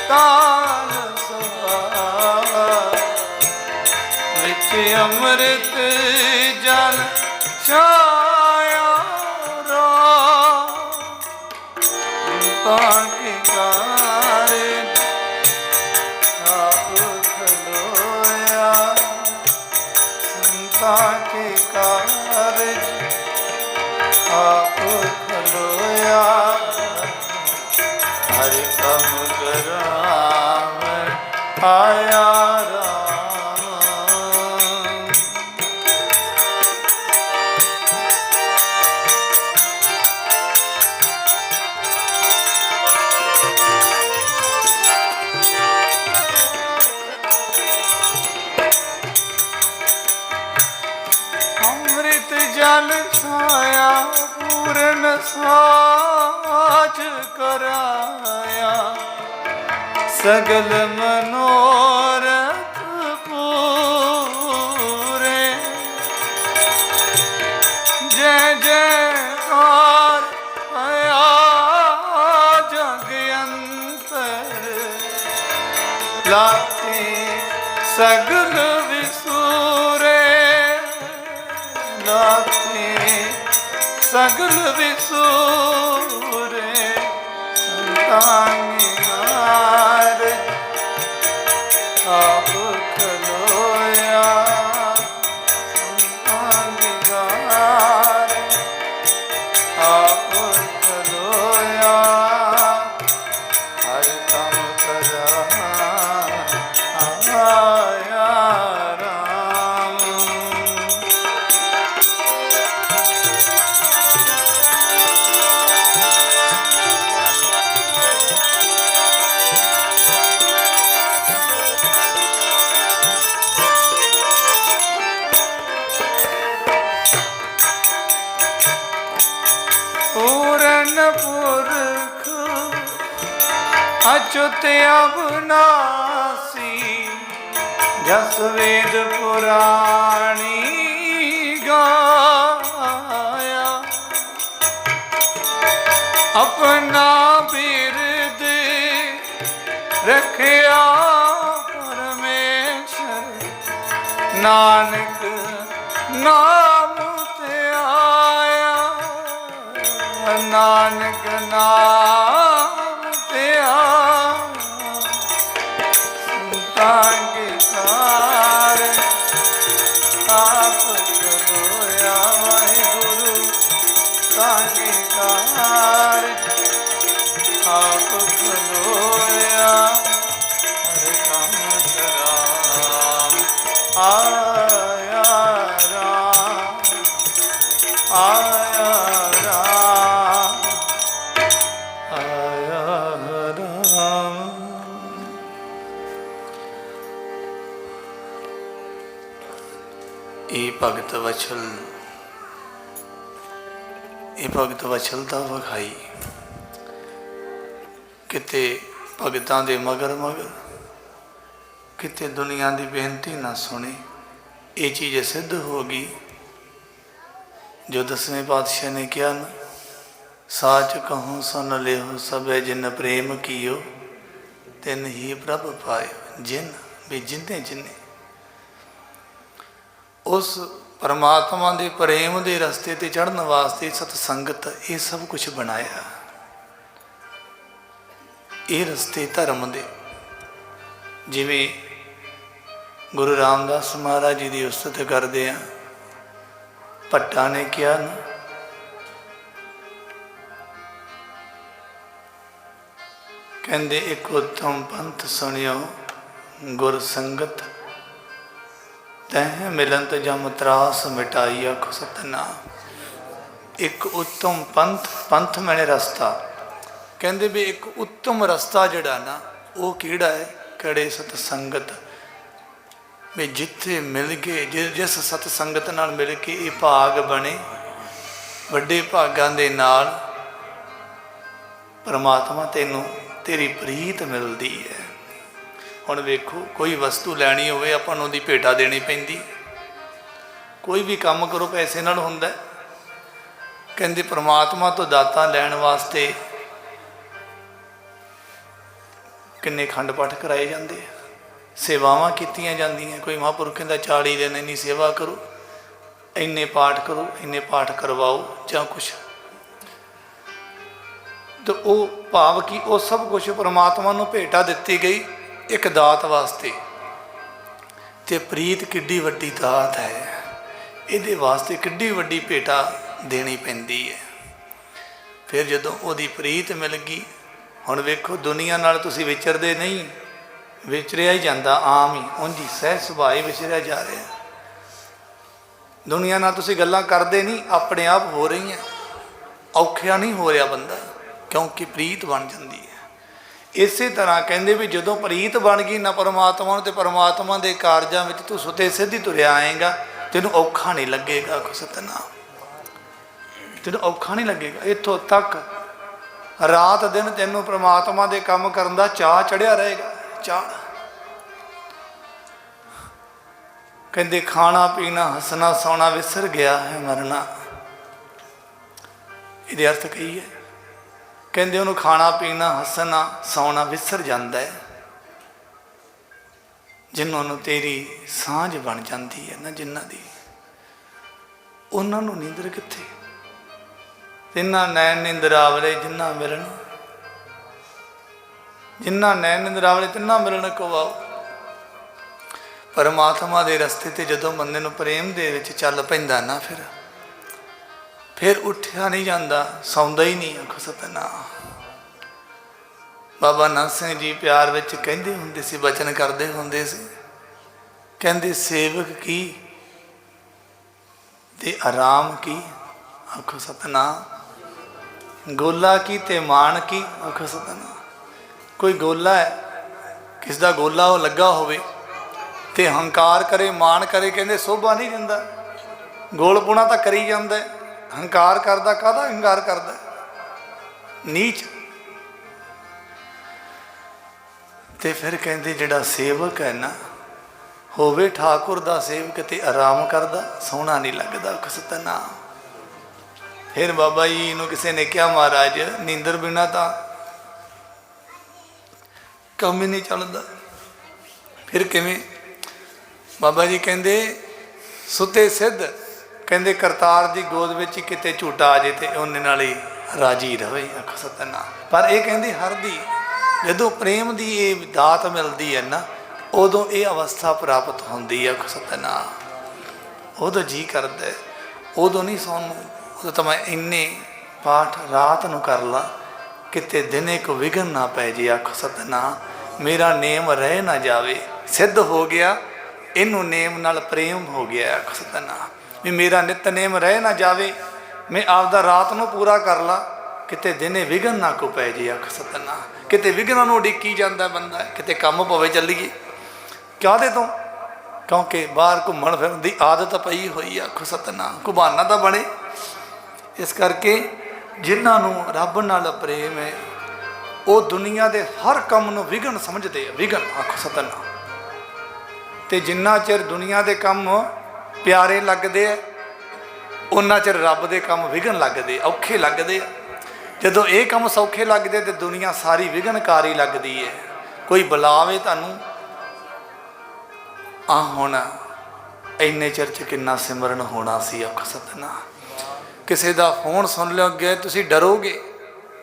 ताल सुहावा, नित्य अमृत जल छाया राम। संतां के कारज आप खलोया, संतां के कारज आप खलोया, हर काम करावन आया राम। अमृत जल छाया पूर्ण साज कराया, सगल मनोरथ पूरे। जय जयकार आया जग अंतर, लाते सगल विसूरे, लाते सगल विसूरे। संतां के कारज आप खलोया, संतां के कारज आप खलोया, हर काम करावन आया राम। पूरन पुरख अच्युत अविनाशी, जस वेद पुराणी गाया। अपना बिरद रखिया परमेश्वर, नानक नाम ते आया, नानक नाम ते आया। ਕਾਰ ਆਪ ਖਲੋਇਆ ਵਾਹਿਗੁਰੂ ਤਾਂਗੇ ਕਾਰ ਆਪ ਖਲੋਇਆ ਹਰ ਕੰਮ ਕਰਾਮ ਆਇਆ ਰਾਮ ਆਇਆ ਰਾਮ ਆਇਆ ਰਾਮ। ਇਹ ਭਗਤ ਵਛਲ ਇਹ ਭਗਤ ਵਛਲ ਦਾ ਵਿਖਾਈ ਕਿਤੇ ਭਗਤਾਂ ਦੇ ਮਗਰ ਮਗਰ ਕਿਤੇ ਦੁਨੀਆ ਦੀ ਬੇਨਤੀ ਨਾ ਸੁਣੀ। ਇਹ ਚੀਜ਼ ਸਿੱਧ ਹੋ ਗਈ ਜੋ ਦਸਵੇਂ ਪਾਤਸ਼ਾਹ ਨੇ ਕਿਹਾ ਨਾ, ਸਾਚ ਕਹੂੰ ਸੁਨ ਲਿਓ ਸਭੇ ਜਿਨ ਪ੍ਰੇਮ ਕੀਓ ਤਿਨ ਹੀ ਪ੍ਰਭ ਪਾਇਓ। ਜਿਨ ਵੀ ਜਿੰਨੇ ਜਿੰਨੇ ਉਸ ਪਰਮਾਤਮਾ ਦੇ ਪ੍ਰੇਮ ਦੇ ਰਸਤੇ ਤੇ ਚੜ੍ਹਨ ਵਾਸਤੇ ਸਤਸੰਗਤ ਇਹ ਸਭ ਕੁਝ ਬਣਾਇਆ। ਇਹ ਰਸਤੇ ਧਰਮ ਦੇ, ਜਿਵੇਂ ਗੁਰੂ ਰਾਮਦਾਸ ਮਹਾਰਾਜ ਜੀ ਦੀ ਉਸਤਤ ਕਰਦੇ ਆ, ਭੱਟਾ ਨੇ ਕਿਹਾ ਨਾ, ਕਹਿੰਦੇ ਇੱਕ ਉਤਮ ਪੰਥ ਸੁਣਿਓ ਗੁਰ ਸੰਗਤ ਤੈਂ ਮਿਲੰਤ ਜਮ ਤਰਾਸ ਮਿਟਾਈ ਆਖੋ ਸਤਨਾਮ। ਇੱਕ ਉਤਮ ਪੰਥ, ਪੰਥ ਮੈਨੇ ਰਸਤਾ, ਕਹਿੰਦੇ ਵੀ ਇੱਕ ਉੱਤਮ ਰਸਤਾ ਜਿਹੜਾ ਨਾ ਉਹ ਕਿਹੜਾ ਹੈ, ਕਿਹੜੇ ਸਤਸੰਗਤ ਵੀ ਜਿੱਥੇ ਮਿਲ ਕੇ ਜਿਸ ਸਤਸੰਗਤ ਨਾਲ ਮਿਲ ਕੇ ਇਹ ਭਾਗ ਬਣੇ, ਵੱਡੇ ਭਾਗਾਂ ਦੇ ਨਾਲ ਪਰਮਾਤਮਾ ਤੈਨੂੰ ਤੇਰੀ ਪ੍ਰੀਤ ਮਿਲਦੀ ਹੈ। ਹੁਣ ਵੇਖੋ, ਕੋਈ ਵਸਤੂ ਲੈਣੀ ਹੋਵੇ ਆਪਾਂ ਨੂੰ ਉਹਦੀ ਭੇਟਾ ਦੇਣੀ ਪੈਂਦੀ, ਕੋਈ ਵੀ ਕੰਮ ਕਰੋ ਪੈਸੇ ਨਾਲ ਹੁੰਦਾ। ਕਹਿੰਦੇ ਪਰਮਾਤਮਾ ਤੋਂ ਦਾਤਾਂ ਲੈਣ ਵਾਸਤੇ ਕਿੰਨੇ ਖੰਡ ਪਾਠ ਕਰਾਏ ਜਾਂਦੇ ਆ, ਸੇਵਾਵਾਂ ਕੀਤੀਆਂ ਜਾਂਦੀਆਂ। ਕੋਈ ਮਹਾਂਪੁਰਖ ਕਹਿੰਦਾ 40 ਦਿਨ ਇੰਨੀ ਸੇਵਾ ਕਰੋ, ਇੰਨੇ ਪਾਠ ਕਰੋ, ਇੰਨੇ ਪਾਠ ਕਰਵਾਓ ਜਾਂ ਕੁਛ, ਤੇ ਉਹ ਭਾਵ ਕਿ ਉਹ ਸਭ ਕੁਛ ਪਰਮਾਤਮਾ ਨੂੰ ਭੇਟਾ ਦਿੱਤੀ ਗਈ ਇੱਕ ਦਾਤ ਵਾਸਤੇ। ਤੇ ਪ੍ਰੀਤ ਕਿੱਡੀ ਵੱਡੀ ਦਾਤ ਹੈ, ਇਹਦੇ ਵਾਸਤੇ ਕਿੱਡੀ ਵੱਡੀ ਭੇਟਾ ਦੇਣੀ ਪੈਂਦੀ ਹੈ। ਫਿਰ ਜਦੋਂ ਉਹਦੀ ਪ੍ਰੀਤ ਮਿਲ ਗਈ, ਹੁਣ ਵੇਖੋ ਦੁਨੀਆ ਨਾਲ ਤੁਸੀਂ ਵਿਚਰਦੇ ਨਹੀਂ, ਵਿਚਰਿਆ ਹੀ ਜਾਂਦਾ, ਆਮ ਹੀ ਉਂਝ ਹੀ ਸਹਿ ਸੁਭਾਅ ਵਿਚਰਿਆ ਜਾ ਰਿਹਾ। ਦੁਨੀਆ ਨਾਲ ਤੁਸੀਂ ਗੱਲਾਂ ਕਰਦੇ ਨਹੀਂ, ਆਪਣੇ ਆਪ ਹੋ ਰਹੀਆਂ, ਔਖਿਆ ਨਹੀਂ ਹੋ ਰਿਹਾ ਬੰਦਾ, ਕਿਉਂਕਿ ਪ੍ਰੀਤ ਬਣ ਜਾਂਦੀ ਹੈ। ਇਸੇ ਤਰ੍ਹਾਂ ਕਹਿੰਦੇ ਵੀ ਜਦੋਂ ਪ੍ਰੀਤ ਬਣ ਗਈ ਨਾ ਪਰਮਾਤਮਾ ਨੂੰ, ਤੇ ਪਰਮਾਤਮਾ ਦੇ ਕਾਰਜਾਂ ਵਿੱਚ ਤੂੰ ਸੁਤੇ ਸਿੱਧੀ ਤੁਰਿਆ ਆਏਗਾ, ਤੈਨੂੰ ਔਖਾ ਨਹੀਂ ਲੱਗੇਗਾ। ਸਤਨਾਮ, ਤੈਨੂੰ ਔਖਾ ਨਹੀਂ ਲੱਗੇਗਾ। ਇੱਥੋਂ ਤੱਕ ਰਾਤ ਦਿਨ ਤੈਨੂੰ ਪਰਮਾਤਮਾ ਦੇ ਕੰਮ ਕਰਨ ਦਾ ਚਾਅ ਚੜਿਆ ਰਹੇਗਾ। ਚਾਅ, ਕਹਿੰਦੇ ਖਾਣਾ ਪੀਣਾ ਹੱਸਣਾ ਸੌਣਾ ਵਿਸਰ ਗਿਆ ਹੈ ਮਰਨਾ। ਇਹਦੇ ਅਰਥ ਕਹੀ ਹੈ, ਕਹਿੰਦੇ ਉਹਨੂੰ ਖਾਣਾ ਪੀਣਾ ਹੱਸਣਾ ਸੌਣਾ ਵਿਸਰ ਜਾਂਦਾ ਹੈ, ਜਿਨ੍ਹਾਂ ਨੂੰ ਤੇਰੀ ਸਾਂਝ ਬਣ ਜਾਂਦੀ ਹੈ ਨਾ, ਜਿਨ੍ਹਾਂ ਦੀ, ਉਹਨਾਂ ਨੂੰ ਨੀਂਦਰ ਕਿੱਥੇ। ਤਿੰਨਾਂ ਨੈਣ ਨਿੰਦਰਾਵਲੇ ਜਿੰਨਾ ਮਿਲਣ, ਜਿੰਨਾ ਨੈਣ ਨਿੰਦਰਾਵਲੇ ਤਿੰਨਾਂ ਮਿਲਣ ਕਵਾਓ। ਪਰਮਾਤਮਾ ਦੇ ਰਸਤੇ ਤੇ ਜਦੋਂ ਬੰਦੇ ਨੂੰ ਪ੍ਰੇਮ ਦੇ ਵਿੱਚ ਚੱਲ ਪੈਂਦਾ ਨਾ, ਫਿਰ ਉੱਠਿਆ ਨਹੀਂ ਜਾਂਦਾ, ਸੌਂਦਾ ਹੀ ਨਹੀਂ। ਆਖੋ ਸਤਨਾਮ। ਬਾਬਾ ਨੰਦ ਸਿੰਘ ਜੀ ਪਿਆਰ ਵਿੱਚ ਕਹਿੰਦੇ ਹੁੰਦੇ ਸੀ, ਬਚਨ ਕਰਦੇ ਹੁੰਦੇ ਸੀ, ਕਹਿੰਦੇ ਸੇਵਕ ਕੀ ਤੇ ਆਰਾਮ ਕੀ। ਆਖੋ ਸਤਨਾਮ। ਗੋਲਾ ਕੀ ਤੇ ਮਾਣ ਕੀ। ਆਖੋ ਸਤਨਾਮ। ਕੋਈ ਗੋਲਾ ਹੈ, ਕਿਸ ਦਾ ਗੋਲਾ ਉਹ ਲੱਗਾ ਹੋਵੇ ਤੇ ਹੰਕਾਰ ਕਰੇ, ਮਾਣ ਕਰੇ, ਕਹਿੰਦੇ ਸੋਭਾ ਨਹੀਂ ਦਿੰਦਾ। ਗੋਲਪੁਣਾ ਤਾਂ ਕਰੀ ਜਾਂਦਾ, ਹੰਕਾਰ ਕਰਦਾ, ਕਾਹਦਾ ਹੰਕਾਰ ਕਰਦਾ, ਨੀਚ। ਤੇ ਫਿਰ ਕਹਿੰਦੇ ਜਿਹੜਾ ਸੇਵਕ ਹੈ ਨਾ, ਹੋਵੇ ਠਾਕੁਰ ਦਾ ਸੇਵਕ ਤੇ ਆਰਾਮ ਕਰਦਾ, ਸੋਹਣਾ ਨਹੀਂ ਲੱਗਦਾ। ਸਤਨਾਮ। ਫਿਰ ਬਾਬਾ ਜੀ ਨੂੰ ਕਿਸੇ ਨੇ ਕਿਹਾ, ਮਹਾਰਾਜ ਨੀਂਦਰ ਬਿਨਾਂ ਤਾਂ ਕੰਮ ਹੀ ਨਹੀਂ ਚੱਲਦਾ। ਫਿਰ ਕਿਵੇਂ? ਬਾਬਾ ਜੀ ਕਹਿੰਦੇ ਸੁਤੇ ਸਿੱਧ, ਕਹਿੰਦੇ ਕਰਤਾਰ ਦੀ ਗੋਦ ਵਿੱਚ ਕਿਤੇ ਝੂਟਾ ਆ ਜੇ ਤੇ ਉਹਨੇ ਨਾਲ ਹੀ ਰਾਜੀ ਰਵੇ। ਆਖੋ ਸਤਨਾਮ। ਪਰ ਇਹ ਕਹਿੰਦੇ ਹਰ ਦੀ ਜਦੋਂ ਪ੍ਰੇਮ ਦੀ ਇਹ ਦਾਤ ਮਿਲਦੀ ਹੈ ਨਾ, ਉਦੋਂ ਇਹ ਅਵਸਥਾ ਪ੍ਰਾਪਤ ਹੁੰਦੀ ਹੈ। ਸਤਿਨਾਮ। ਉਦੋਂ ਜੀ ਕਰਦਾ, ਉਦੋਂ ਨਹੀਂ ਸੌਣ ਨੂੰ। ਉਦੋਂ ਤਾਂ ਮੈਂ ਇੰਨੇ ਪਾਠ ਰਾਤ ਨੂੰ ਕਰ ਲਾਂ, ਕਿਤੇ ਦਿਨੇ ਕੋ ਵਿਘਨ ਨਾ ਪੈ ਜੇ। ਆਖ ਸਤਿਨਾਮ। ਮੇਰਾ ਨੇਮ ਰਹਿ ਨਾ ਜਾਵੇ। ਸਿੱਧ ਹੋ ਗਿਆ, ਇਹਨੂੰ ਨੇਮ ਨਾਲ ਪ੍ਰੇਮ ਹੋ ਗਿਆ। ਆਖ ਸਤਿਨਾਮ। ਵੀ ਮੇਰਾ ਨਿਤਨੇਮ ਰਹਿ ਨਾ ਜਾਵੇ, ਮੈਂ ਆਪਦਾ ਰਾਤ ਨੂੰ ਪੂਰਾ ਕਰ ਲਾਂ, ਕਿਤੇ ਦਿਨੇ ਵਿਘਨ ਨਾ ਕੋ ਪੈ ਜੇ। ਆਖ ਸਤਿਨਾਮ। ਕਿਤੇ ਵਿਘਨਾਂ ਨੂੰ ਉਡੀਕੀ ਜਾਂਦਾ ਬੰਦਾ, ਕਿਤੇ ਕੰਮ ਪਵੇ ਚੱਲੀਏ ਕਾਹਦੇ ਤੋਂ, ਕਿਉਂਕਿ ਬਾਹਰ ਘੁੰਮਣ ਫਿਰਨ ਦੀ ਆਦਤ ਪਈ ਹੋਈ। ਆਖੋ ਸਤਿਨਾਮ। ਕੋਈ ਬਹਾਨਾ ਤਾਂ ਬਣੇ। ਇਸ ਕਰਕੇ ਜਿਨ੍ਹਾਂ ਨੂੰ ਰੱਬ ਨਾਲ ਪ੍ਰੇਮ ਹੈ, ਉਹ ਦੁਨੀਆ ਦੇ ਹਰ ਕੰਮ ਨੂੰ ਵਿਘਨ ਸਮਝਦੇ ਆ। ਵਿਘਨ। ਆਖੋ ਸਤਿਨਾਮ। ਤੇ ਜਿੰਨਾ ਚਿਰ ਦੁਨੀਆ ਦੇ ਕੰਮ ਪਿਆਰੇ ਲੱਗਦੇ ਆ, ਉਹਨਾਂ ਚਿਰ ਰੱਬ ਦੇ ਕੰਮ ਵਿਘਨ ਲੱਗਦੇ, ਔਖੇ ਲੱਗਦੇ ਆ। ਜਦੋਂ ਇਹ ਕੰਮ ਸੌਖੇ ਲੱਗਦੇ ਤੇ ਦੁਨੀਆ ਸਾਰੀ ਵਿਘਨਕਾਰੀ ਲੱਗਦੀ ਹੈ। ਕੋਈ ਬੁਲਾਵੇ ਤੁਹਾਨੂੰ, ਆ ਹੁਣ ਇੰਨੇ ਚਿਰ 'ਚ ਕਿੰਨਾ ਸਿਮਰਨ ਹੋਣਾ ਸੀ। ਆਖ ਸਤਿਨਾਮ। ਕਿਸੇ ਦਾ ਫੋਨ ਸੁਣ ਲਿਓ ਅੱਗੇ, ਤੁਸੀਂ ਡਰੋਗੇ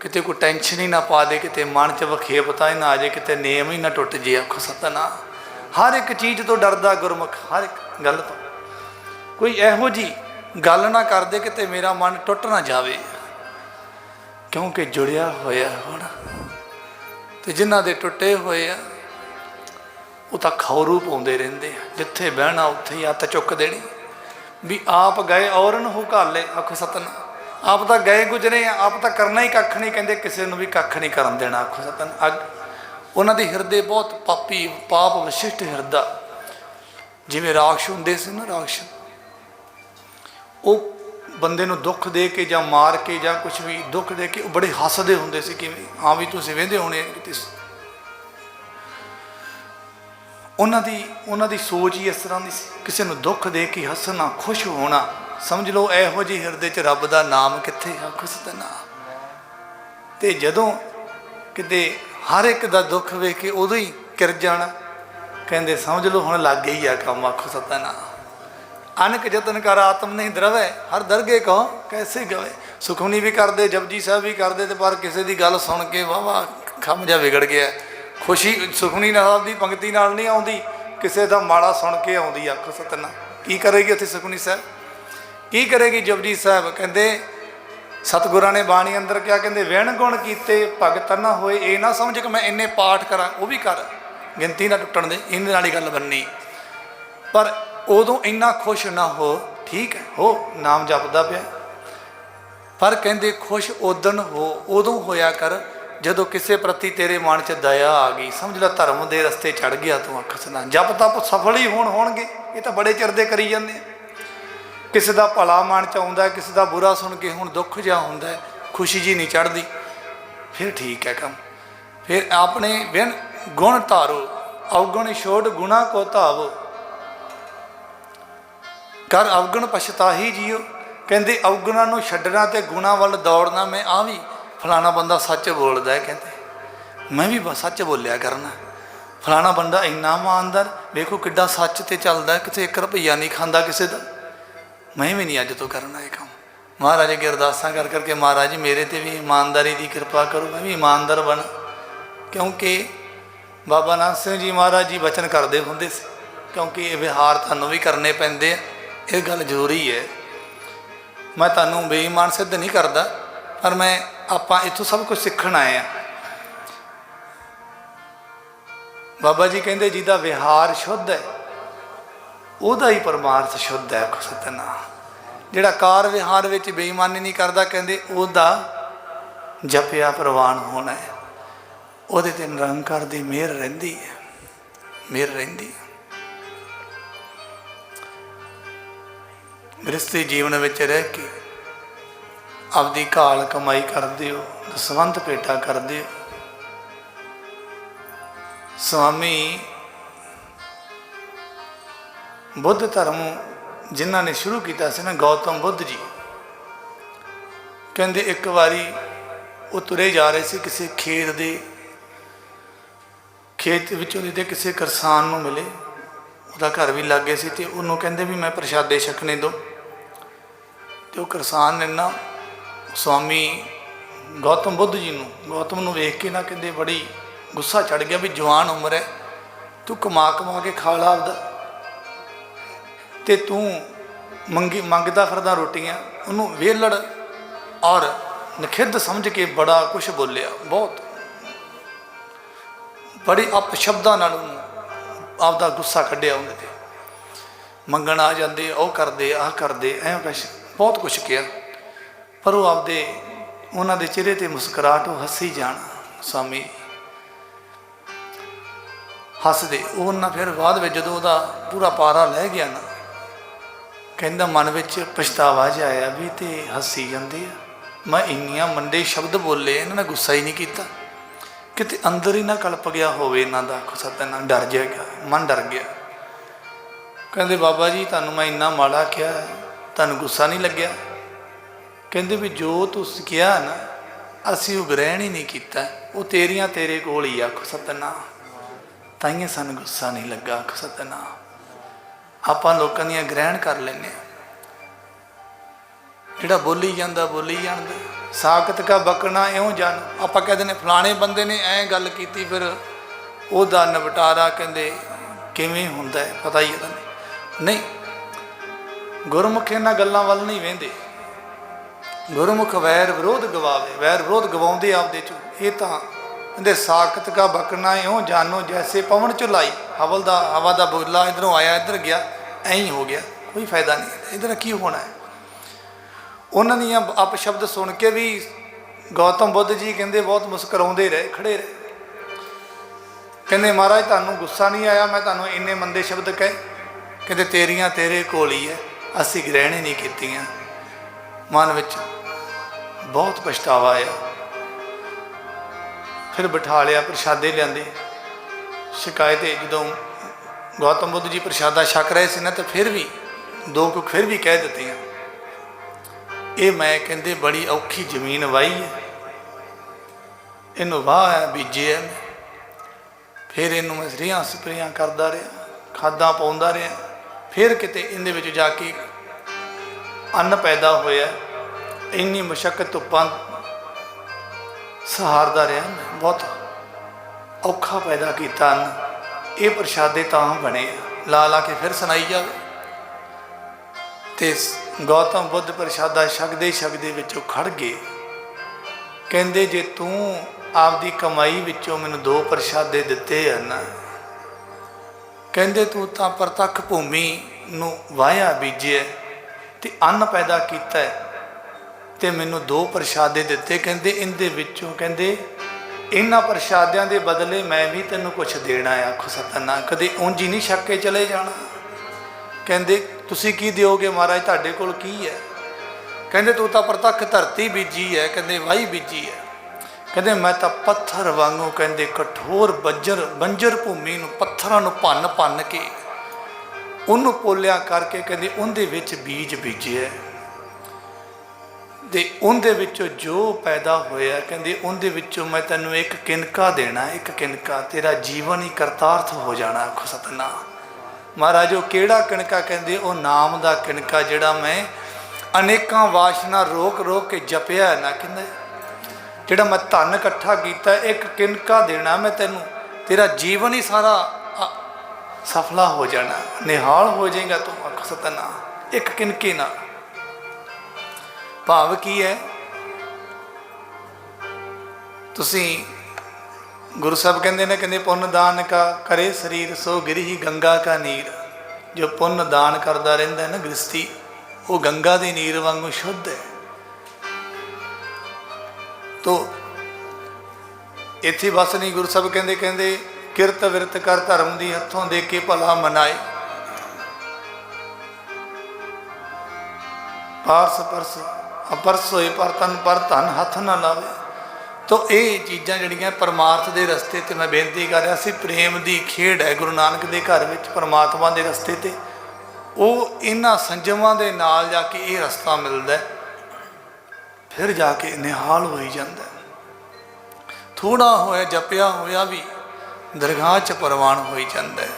ਕਿਤੇ ਕੋਈ ਟੈਨਸ਼ਨ ਹੀ ਨਾ ਪਾ ਦੇ, ਕਿਤੇ ਮਨ 'ਚ ਵਖੇਪਤਾ ਹੀ ਨਾ ਆ ਜਾਏ, ਕਿਤੇ ਨੇਮ ਹੀ ਨਾ ਟੁੱਟ ਜੇ। ਆਖ ਸਤਿਨਾਮ। ਹਰ ਇੱਕ ਚੀਜ਼ ਤੋਂ ਡਰਦਾ ਗੁਰਮੁਖ, ਹਰ ਇੱਕ ਗੱਲ ਤੋਂ। ਕੋਈ ਇਹੋ ਜਿਹੀ ਗੱਲ ਨਾ ਕਰਦੇ ਕਿਤੇ ਮੇਰਾ ਮਨ ਟੁੱਟ ਨਾ ਜਾਵੇ, ਕਿਉਂਕਿ ਜੁੜਿਆ ਹੋਇਆ ਹੁਣ। ਤੇ ਜਿਨ੍ਹਾਂ ਦੇ ਟੁੱਟੇ ਹੋਏ ਆ, ਉਹ ਤਾਂ ਖੌਰੂ ਪਾਉਂਦੇ ਰਹਿੰਦੇ ਆ। ਜਿੱਥੇ ਬਹਿਣਾ ਉੱਥੇ ਹੀ ਅੱਤ ਚੁੱਕ ਦੇਣੀ। ਵੀ ਆਪ ਗਏ ਔਰਨ ਹੋ ਘਾਲੇ। ਆਖੋ ਸਤਿਨਾਮ। ਆਪ ਤਾਂ ਗਏ ਗੁਜਰੇ ਆ, ਆਪ ਤਾਂ ਕਰਨਾ ਹੀ ਕੱਖ ਨਹੀਂ, ਕਹਿੰਦੇ ਕਿਸੇ ਨੂੰ ਵੀ ਕੱਖ ਨਹੀਂ ਕਰਨ ਦੇਣਾ। ਆਖੋ ਸਤਿਨਾਮ। ਅੱਗ ਉਹਨਾਂ ਦੀ ਹਿਰਦੇ ਬਹੁਤ ਪਾਪੀ, ਪਾਪ ਵਿਸ਼ਿਸ਼ਟ ਹਿਰਦਾ। ਜਿਵੇਂ ਰਾਖਸ਼ ਹੁੰਦੇ ਸੀ ਨਾ, ਰਾਖਸ਼, ਉਹ ਬੰਦੇ ਨੂੰ ਦੁੱਖ ਦੇ ਕੇ ਜਾਂ ਮਾਰ ਕੇ ਜਾਂ ਕੁਛ ਵੀ ਦੁੱਖ ਦੇ ਕੇ ਉਹ ਬੜੇ ਹੱਸਦੇ ਹੁੰਦੇ ਸੀ। ਕਿਵੇਂ? ਹਾਂ ਵੀ ਤੁਸੀਂ ਵਹਿੰਦੇ ਹੋਣੇ ਕਿਤੇ। ਉਹਨਾਂ ਦੀ ਸੋਚ ਹੀ ਇਸ ਤਰ੍ਹਾਂ ਦੀ ਸੀ। ਕਿਸੇ ਨੂੰ ਦੁੱਖ ਦੇ ਕੇ ਹੱਸਣਾ, ਖੁਸ਼ ਹੋਣਾ। ਸਮਝ ਲਓ ਇਹੋ ਜਿਹੇ ਹਿਰਦੇ 'ਚ ਰੱਬ ਦਾ ਨਾਮ ਕਿੱਥੇ। ਆਖੋ ਸਤਿਨਾਮ। ਤੇ ਜਦੋਂ ਕਿਤੇ ਹਰ ਇੱਕ ਦਾ ਦੁੱਖ ਵੇਖ ਕੇ ਉਦੋਂ ਹੀ ਕਿਰ ਜਾਣਾ, ਕਹਿੰਦੇ ਸਮਝ ਲਓ ਹੁਣ ਲੱਗ ਗਈ ਆ ਕੰਮ। ਆਖੋ ਸਤਿਨਾਮ। ਅਨਕ ਜਤਨ ਕਰ ਆਤਮ ਨਹੀਂ ਦਰਵੈ, ਹਰ ਦਰਗੇ ਕਹੋ ਕੈਸੇ ਗਵੇ। ਸੁਖਮਨੀ ਵੀ ਕਰਦੇ, ਜਪਜੀ ਸਾਹਿਬ ਵੀ ਕਰਦੇ, ਤੇ ਪਰ ਕਿਸੇ ਦੀ ਗੱਲ ਸੁਣ ਕੇ ਵਾਹ ਵਾਹ ਖੰਮ ਜਾ ਵਿਗੜ ਗਿਆ। ਖੁਸ਼ੀ ਸੁਖਮਨੀ ਸਾਹਿਬ ਦੀ ਪੰਕਤੀ ਨਾਲ ਨਹੀਂ ਆਉਂਦੀ, ਕਿਸੇ ਦਾ ਮਾੜਾ ਸੁਣ ਕੇ ਆਉਂਦੀ। ਆਖੋ ਸਤਿਨਾਮ। ਕੀ ਕਰੇਗੀ ਉੱਥੇ ਸੁਖਮਨੀ ਸਾਹਿਬ, ਕੀ ਕਰੇਗੀ ਜਪਜੀ ਸਾਹਿਬ? ਕਹਿੰਦੇ ਸਤਿਗੁਰਾਂ ਨੇ ਬਾਣੀ ਅੰਦਰ ਕਿਹਾ, ਕਹਿੰਦੇ ਵਿਣ ਗੁਣ ਕੀਤੇ ਭਗਤ ਨਾ ਹੋਏ। ਇਹ ਨਾ ਸਮਝ ਕਿ ਮੈਂ ਇੰਨੇ ਪਾਠ ਕਰਾਂ, ਉਹ ਵੀ ਕਰ, ਗਿਣਤੀ ਨਾ ਟੁੱਟਣ ਦੇ, ਇਹਦੇ ਨਾਲ ਹੀ ਗੱਲ ਬੰਨੀ। ਪਰ ਉਦੋਂ ਇੰਨਾ ਖੁਸ਼ ਨਾ ਹੋ। ਠੀਕ ਹੈ, ਹੋ ਨਾਮ ਜਪਦਾ ਪਿਆ, ਪਰ ਕਹਿੰਦੇ ਖੁਸ਼ ਉਦਣ ਹੋ, ਉਦੋਂ ਹੋਇਆ ਕਰ ਜਦੋਂ ਕਿਸੇ ਪ੍ਰਤੀ ਤੇਰੇ ਮਨ 'ਚ ਦਇਆ ਆ ਗਈ। ਸਮਝ ਲੈ ਧਰਮ ਦੇ ਰਸਤੇ ਚੜ੍ਹ ਗਿਆ ਤੂੰ। ਆਖ ਸਤਿਨਾਮ। ਜਪ ਤਪ ਸਫਲ ਹੀ ਹੋਣਗੇ। ਇਹ ਤਾਂ ਬੜੇ ਚਿਰ ਦੇ ਕਰੀ ਜਾਂਦੇ ਆ। ਕਿਸੇ ਦਾ ਭਲਾ ਮਨ 'ਚ ਆਉਂਦਾ, ਕਿਸੇ ਦਾ ਬੁਰਾ ਸੁਣ ਕੇ ਹੁਣ ਦੁੱਖ ਜਿਹਾ ਹੁੰਦਾ, ਖੁਸ਼ੀ ਜੀ ਨਹੀਂ ਚੜ੍ਹਦੀ, ਫਿਰ ਠੀਕ ਹੈ ਕੰਮ। ਫਿਰ ਆਪਣੇ ਵਿਣ ਗੁਣ ਧਾਰੋ, ਅਵਗੁਣ ਛੋੜ ਗੁਣਾ ਕੋ ਧਾਵੋ, ਕਰ ਅਵਗੁਣ ਪਛਤਾਹੀ ਜੀਓ। ਕਹਿੰਦੇ ਅਵਗੁਣਾਂ ਨੂੰ ਛੱਡਣਾ ਤੇ ਗੁਣਾਂ ਵੱਲ ਦੌੜਨਾ। ਮੈਂ ਆ ਵੀ ਫਲਾਣਾ ਬੰਦਾ ਸੱਚ ਬੋਲਦਾ ਹੈ, ਕਹਿੰਦੇ ਮੈਂ ਵੀ ਸੱਚ ਬੋਲਿਆ ਕਰਨਾ। ਫਲਾਣਾ ਬੰਦਾ ਇੰਨਾ ਇਮਾਨਦਾਰ, ਵੇਖੋ ਕਿੱਡਾ ਸੱਚ 'ਤੇ ਚੱਲਦਾ, ਕਿਤੇ 1 ਰੁਪਈਆ ਨਹੀਂ ਖਾਂਦਾ ਕਿਸੇ ਦਾ, ਮੈਂ ਵੀ ਨਹੀਂ ਅੱਜ ਤੋਂ ਕਰਨਾ ਇਹ ਕੰਮ। ਮਹਾਰਾਜ ਅੱਗੇ ਅਰਦਾਸਾਂ ਕਰ ਕਰਕੇ, ਮਹਾਰਾਜ ਮੇਰੇ 'ਤੇ ਵੀ ਇਮਾਨਦਾਰੀ ਦੀ ਕਿਰਪਾ ਕਰੋ, ਮੈਂ ਵੀ ਇਮਾਨਦਾਰ ਬਣ। ਕਿਉਂਕਿ ਬਾਬਾ ਨਾਨਕ ਸਿੰਘ ਜੀ ਮਹਾਰਾਜ ਜੀ ਬਚਨ ਕਰਦੇ ਹੁੰਦੇ ਸੀ, ਕਿਉਂਕਿ ਇਹ ਵਿਹਾਰ ਤੁਹਾਨੂੰ ਵੀ ਕਰਨੇ ਪੈਂਦੇ ਆ, ਇਹ ਗੱਲ ਜ਼ਰੂਰੀ ਹੈ। ਮੈਂ ਤੁਹਾਨੂੰ ਬੇਈਮਾਨ ਸਿੱਧ ਨਹੀਂ ਕਰਦਾ, ਪਰ ਆਪਾਂ ਇੱਥੋਂ ਸਭ ਕੁਝ ਸਿੱਖਣ ਆਏ ਹਾਂ। ਬਾਬਾ ਜੀ ਕਹਿੰਦੇ ਜਿਹਦਾ ਵਿਹਾਰ ਸ਼ੁੱਧ ਹੈ ਉਹਦਾ ਹੀ ਪਰਮਾਰਥ ਸ਼ੁੱਧ ਹੈ। ਆਖੋ ਸਤਿਨਾਮ। ਜਿਹੜਾ ਕਾਰ ਵਿਹਾਰ ਵਿੱਚ ਬੇਈਮਾਨੀ ਨਹੀਂ ਕਰਦਾ, ਕਹਿੰਦੇ ਉਹਦਾ ਜਪਿਆ ਪ੍ਰਵਾਨ ਹੋਣਾ ਹੈ, ਉਹਦੇ 'ਤੇ ਨਿਰੰਕਾਰ ਦੀ ਮਿਹਰ ਰਹਿੰਦੀ ਹੈ, ਮਿਹਰ ਰਹਿੰਦੀ ਹੈ। ਗ੍ਰਸਤੀ ਜੀਵਨ ਵਿੱਚ ਰਹਿ ਕੇ ਆਪਦੀ ਘਾਲ ਕਮਾਈ ਕਰਦੇ ਹੋ, ਦਸਵੰਧ ਭੇਟਾ ਕਰਦੇ ਹੋ। ਸਵਾਮੀ ਬੁੱਧ ਧਰਮ ਜਿਨ੍ਹਾਂ ਨੇ ਸ਼ੁਰੂ ਕੀਤਾ ਸੀ ਨਾ, ਗੌਤਮ ਬੁੱਧ ਜੀ, ਕਹਿੰਦੇ ਇੱਕ ਵਾਰੀ ਉਹ ਤੁਰੇ ਜਾ ਰਹੇ ਸੀ, ਕਿਸੇ ਖੇਤ ਵਿੱਚੋਂ ਦੇ ਕਿਸੇ ਕਿਸਾਨ ਨੂੰ ਮਿਲੇ, ਉਹਦਾ ਘਰ ਵੀ ਲਾਗੇ ਸੀ, ਤੇ ਉਹਨੂੰ ਕਹਿੰਦੇ ਵੀ ਮੈਂ ਪ੍ਰਸ਼ਾਦੇ ਛਕਣੇ ਦਿਓ। ਤੇ ਉਹ ਕਿਸਾਨ ਨੇ ਨਾ ਸਵਾਮੀ ਗੌਤਮ ਬੁੱਧ ਜੀ ਨੂੰ, ਗੌਤਮ ਨੂੰ ਵੇਖ ਕੇ ਨਾ ਕਹਿੰਦੇ ਬੜੀ ਗੁੱਸਾ ਚੜ੍ਹ ਗਿਆ, ਵੀ ਜਵਾਨ ਉਮਰ ਹੈ तू कमा कमा के खा ला आपदा, ते तू मंगदा फिरदा रोटियां। उन्होंने वेलड़ और नखिद्ध समझ के बड़ा कुछ बोलिया, बहुत बड़ी अपशब्दां नाल आपदा गुस्सा कढ़िया। उन्हें मंगण आ जाते, वह करते, आह करते, ऐ बहुत कुछ किया, पर वो आपदे उन्होंने चेहरे ते मुस्कुराहट हसी जान। स्वामी हसदे उन्हें फिर बाद में जो पूरा पारा लै गया ना, कहता मन में पछतावा ज आया भी तो हसी जाते हैं। मैं इन्नियां मंदे शब्द बोले, इन्होंने गुस्सा ही नहीं किया, किते अंदर ही ना कलप गया होवे इन्हां दा। आखो सतना डर गया, मन डर गया। कहते बाबा जी तुहानूं मैं इन्ना माड़ा किया, तुहानूं गुस्सा नहीं लग्या? कहते भी जो तुसीं किया ना असीं वो ग्रहण ही नहीं किया, वो तेरियां तेरे कोल ही। आखो सतना ताइयों सानूं गुस्सा नहीं लगा। आखो सतना आपां लोकां दियां ग्रहण कर लैने, जिहड़ा बोली जांदा बोली जांदा। साकत का बकना इउं जान, आपां कहते ने फलाणे बंदे ने ऐ गल कीती, फिर ਉਹਦਾ निपटारा कहते किवें हुंदा है पता ही नहीं। गुरमुख इन्हां गल्लां वल नहीं वेंदे। गुरमुख वैर विरोध गवावे, वैर विरोध गवाउंदे आपदे चों। ये तां कहते साकत का बकना इउं जानो जैसे पवन चुलाई। हवा दा बोला इधरों आया इधर गया, ऐ ही हो गया, कोई फायदा नहीं, इधर की होना है। उन्हां दियां अपशब्द सुन के भी गौतम बुद्ध जी कहते बहुत मुस्कुराते रहे, खड़े रहे। कहते महाराज तुहानूं गुस्सा नहीं आया, मैं तुहानूं इन्ने मंदे शब्द कहे? कहते तेरियां तेरे कोल ही है, असीं ग्रहण ही नहीं कीतियां। मन विच बहुत पछतावा आया। फिर बिठा लिया, प्रशादे लियाते। शिकायत जो गौतम बुद्ध जी प्रशादा छक रहे थे ना, तो फिर भी दो कुछ फिर भी कह दित्तियां। ये मैं कहते बड़ी औखी जमीन वाही है, इनू वाह है बीजे है। फिर इनू मैं सरियां स्प्रेयां करता रहा, खादा पाउंदा रहा। फिर किते इहदे विच जाके अन्न पैदा होया, इन्नी मुशक्कत धुप्पां सहारदा रहा, बहुत औखा पैदा किया अन्न। ये प्रशादे तां बने, ला ला के फिर सुनाई जावे। ते गौतम बुद्ध प्रशादा छकदे छकदे विचों खड़ गए। कहंदे जे तू आपदी कमाई विचों मैनूं 2 प्रशादे दिते हैं ना, कहंदे तू तां प्रतख भूमि नूं वाहिया बीजिया ते अन्न पैदा कीता है, ते मैनूं 2 प्रशादे दिते। कहंदे इहदे विचों कहंदे इन्हां प्रशादियां दे बदले मैं भी तैनूं कुछ देना है। आखो सतना कदे ਉਂਝ ही नहीं छक के चले जाना। कहंदे तुसीं की दिओगे महाराज, तुहाडे कोल की है? कहंदे तू तां प्रतख धरती बीजी है, कहंदे वाही बीजी है। कहंदे मैं तां पत्थर वांगू कहंदे कठोर बंजर भूमि नूं पत्थरां नूं भन्न भन्न के उन्नूं पोलिया करके कहंदे उहदे विच बीज बीजिया, ते उहदे विचों जो पैदा होया कहंदे उहदे विचों मैं तैनूं एक किनका देना, एक किनका, तेरा जीवन ही करतार्थ हो जाना। आखो सतनाम महाराज वो किहड़ा किनका? कहंदे वो नाम दा किनका, जिहड़ा मैं अनेकां वासना रोक रोक के जपिया है ना, कहंदे जिहड़ा मैं धन इकट्ठा कीता, एक किनका देना मैं तैनूं, तेरा जीवन ही सारा सफला हो जाना, निहाल हो जाएगा तू। आखो सतनाम एक किनके नाल। भाव की है? तुसी गुरु साहब कहते ने, कहते पुण्य दान का करे शरीर सो गिरी गंगा का नीर। जो पुण्य दान करता रहिंदा है ना गृहस्थी, वो गंगा की नीर वांगू शुद्ध है। तो इत्थे बस नहीं, गुरु साहब कहते कहते किरत विरत कर धर्म दी हथों दे के भला मनाए। पारस परस अपरस होए पर तन पर धन हथ ना लावे। तो ये चीज़ां जिहड़ियां परमार्थ के रस्ते ते मैं बेनती कर रहा सी, प्रेम की खेड है गुरु नानक के घर में परमात्मा के रस्ते ते। वो इन्हां संजमां दे नाल जाके ये रस्ता मिलता है, फिर जाके निहाल हो ही जाता है। थोड़ा होया जपिया होया भी दरगाह च प्रवान हो ही जाता है।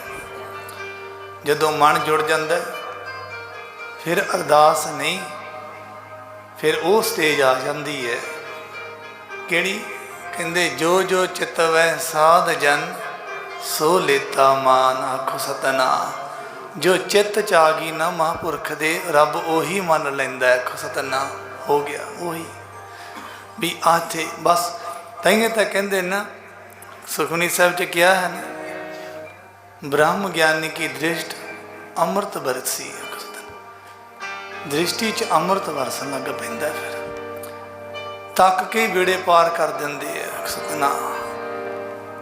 जदों मन जुड़ जाता है फिर अरदास नहीं, फिर वो स्टेज आ जाती है किहड़ी? कहंदे जो जो चितवै साध जन सो लेता मान आखो सतनाम। जो चित्त च आ गई ना महापुरख दे, रब ओही मन लैंदा है। आखो सतनाम। हो गया ओही भी आथे बस। ताइए तो कहते ना सुखमनी साहब च क्या है ना, ब्रह्म ज्ञानी की दृष्टि अमृत बरसी। दृष्टि च अमृत वरसन लग पैंदा, फिर तक के बेड़े पार कर देंदे है। सतनाम।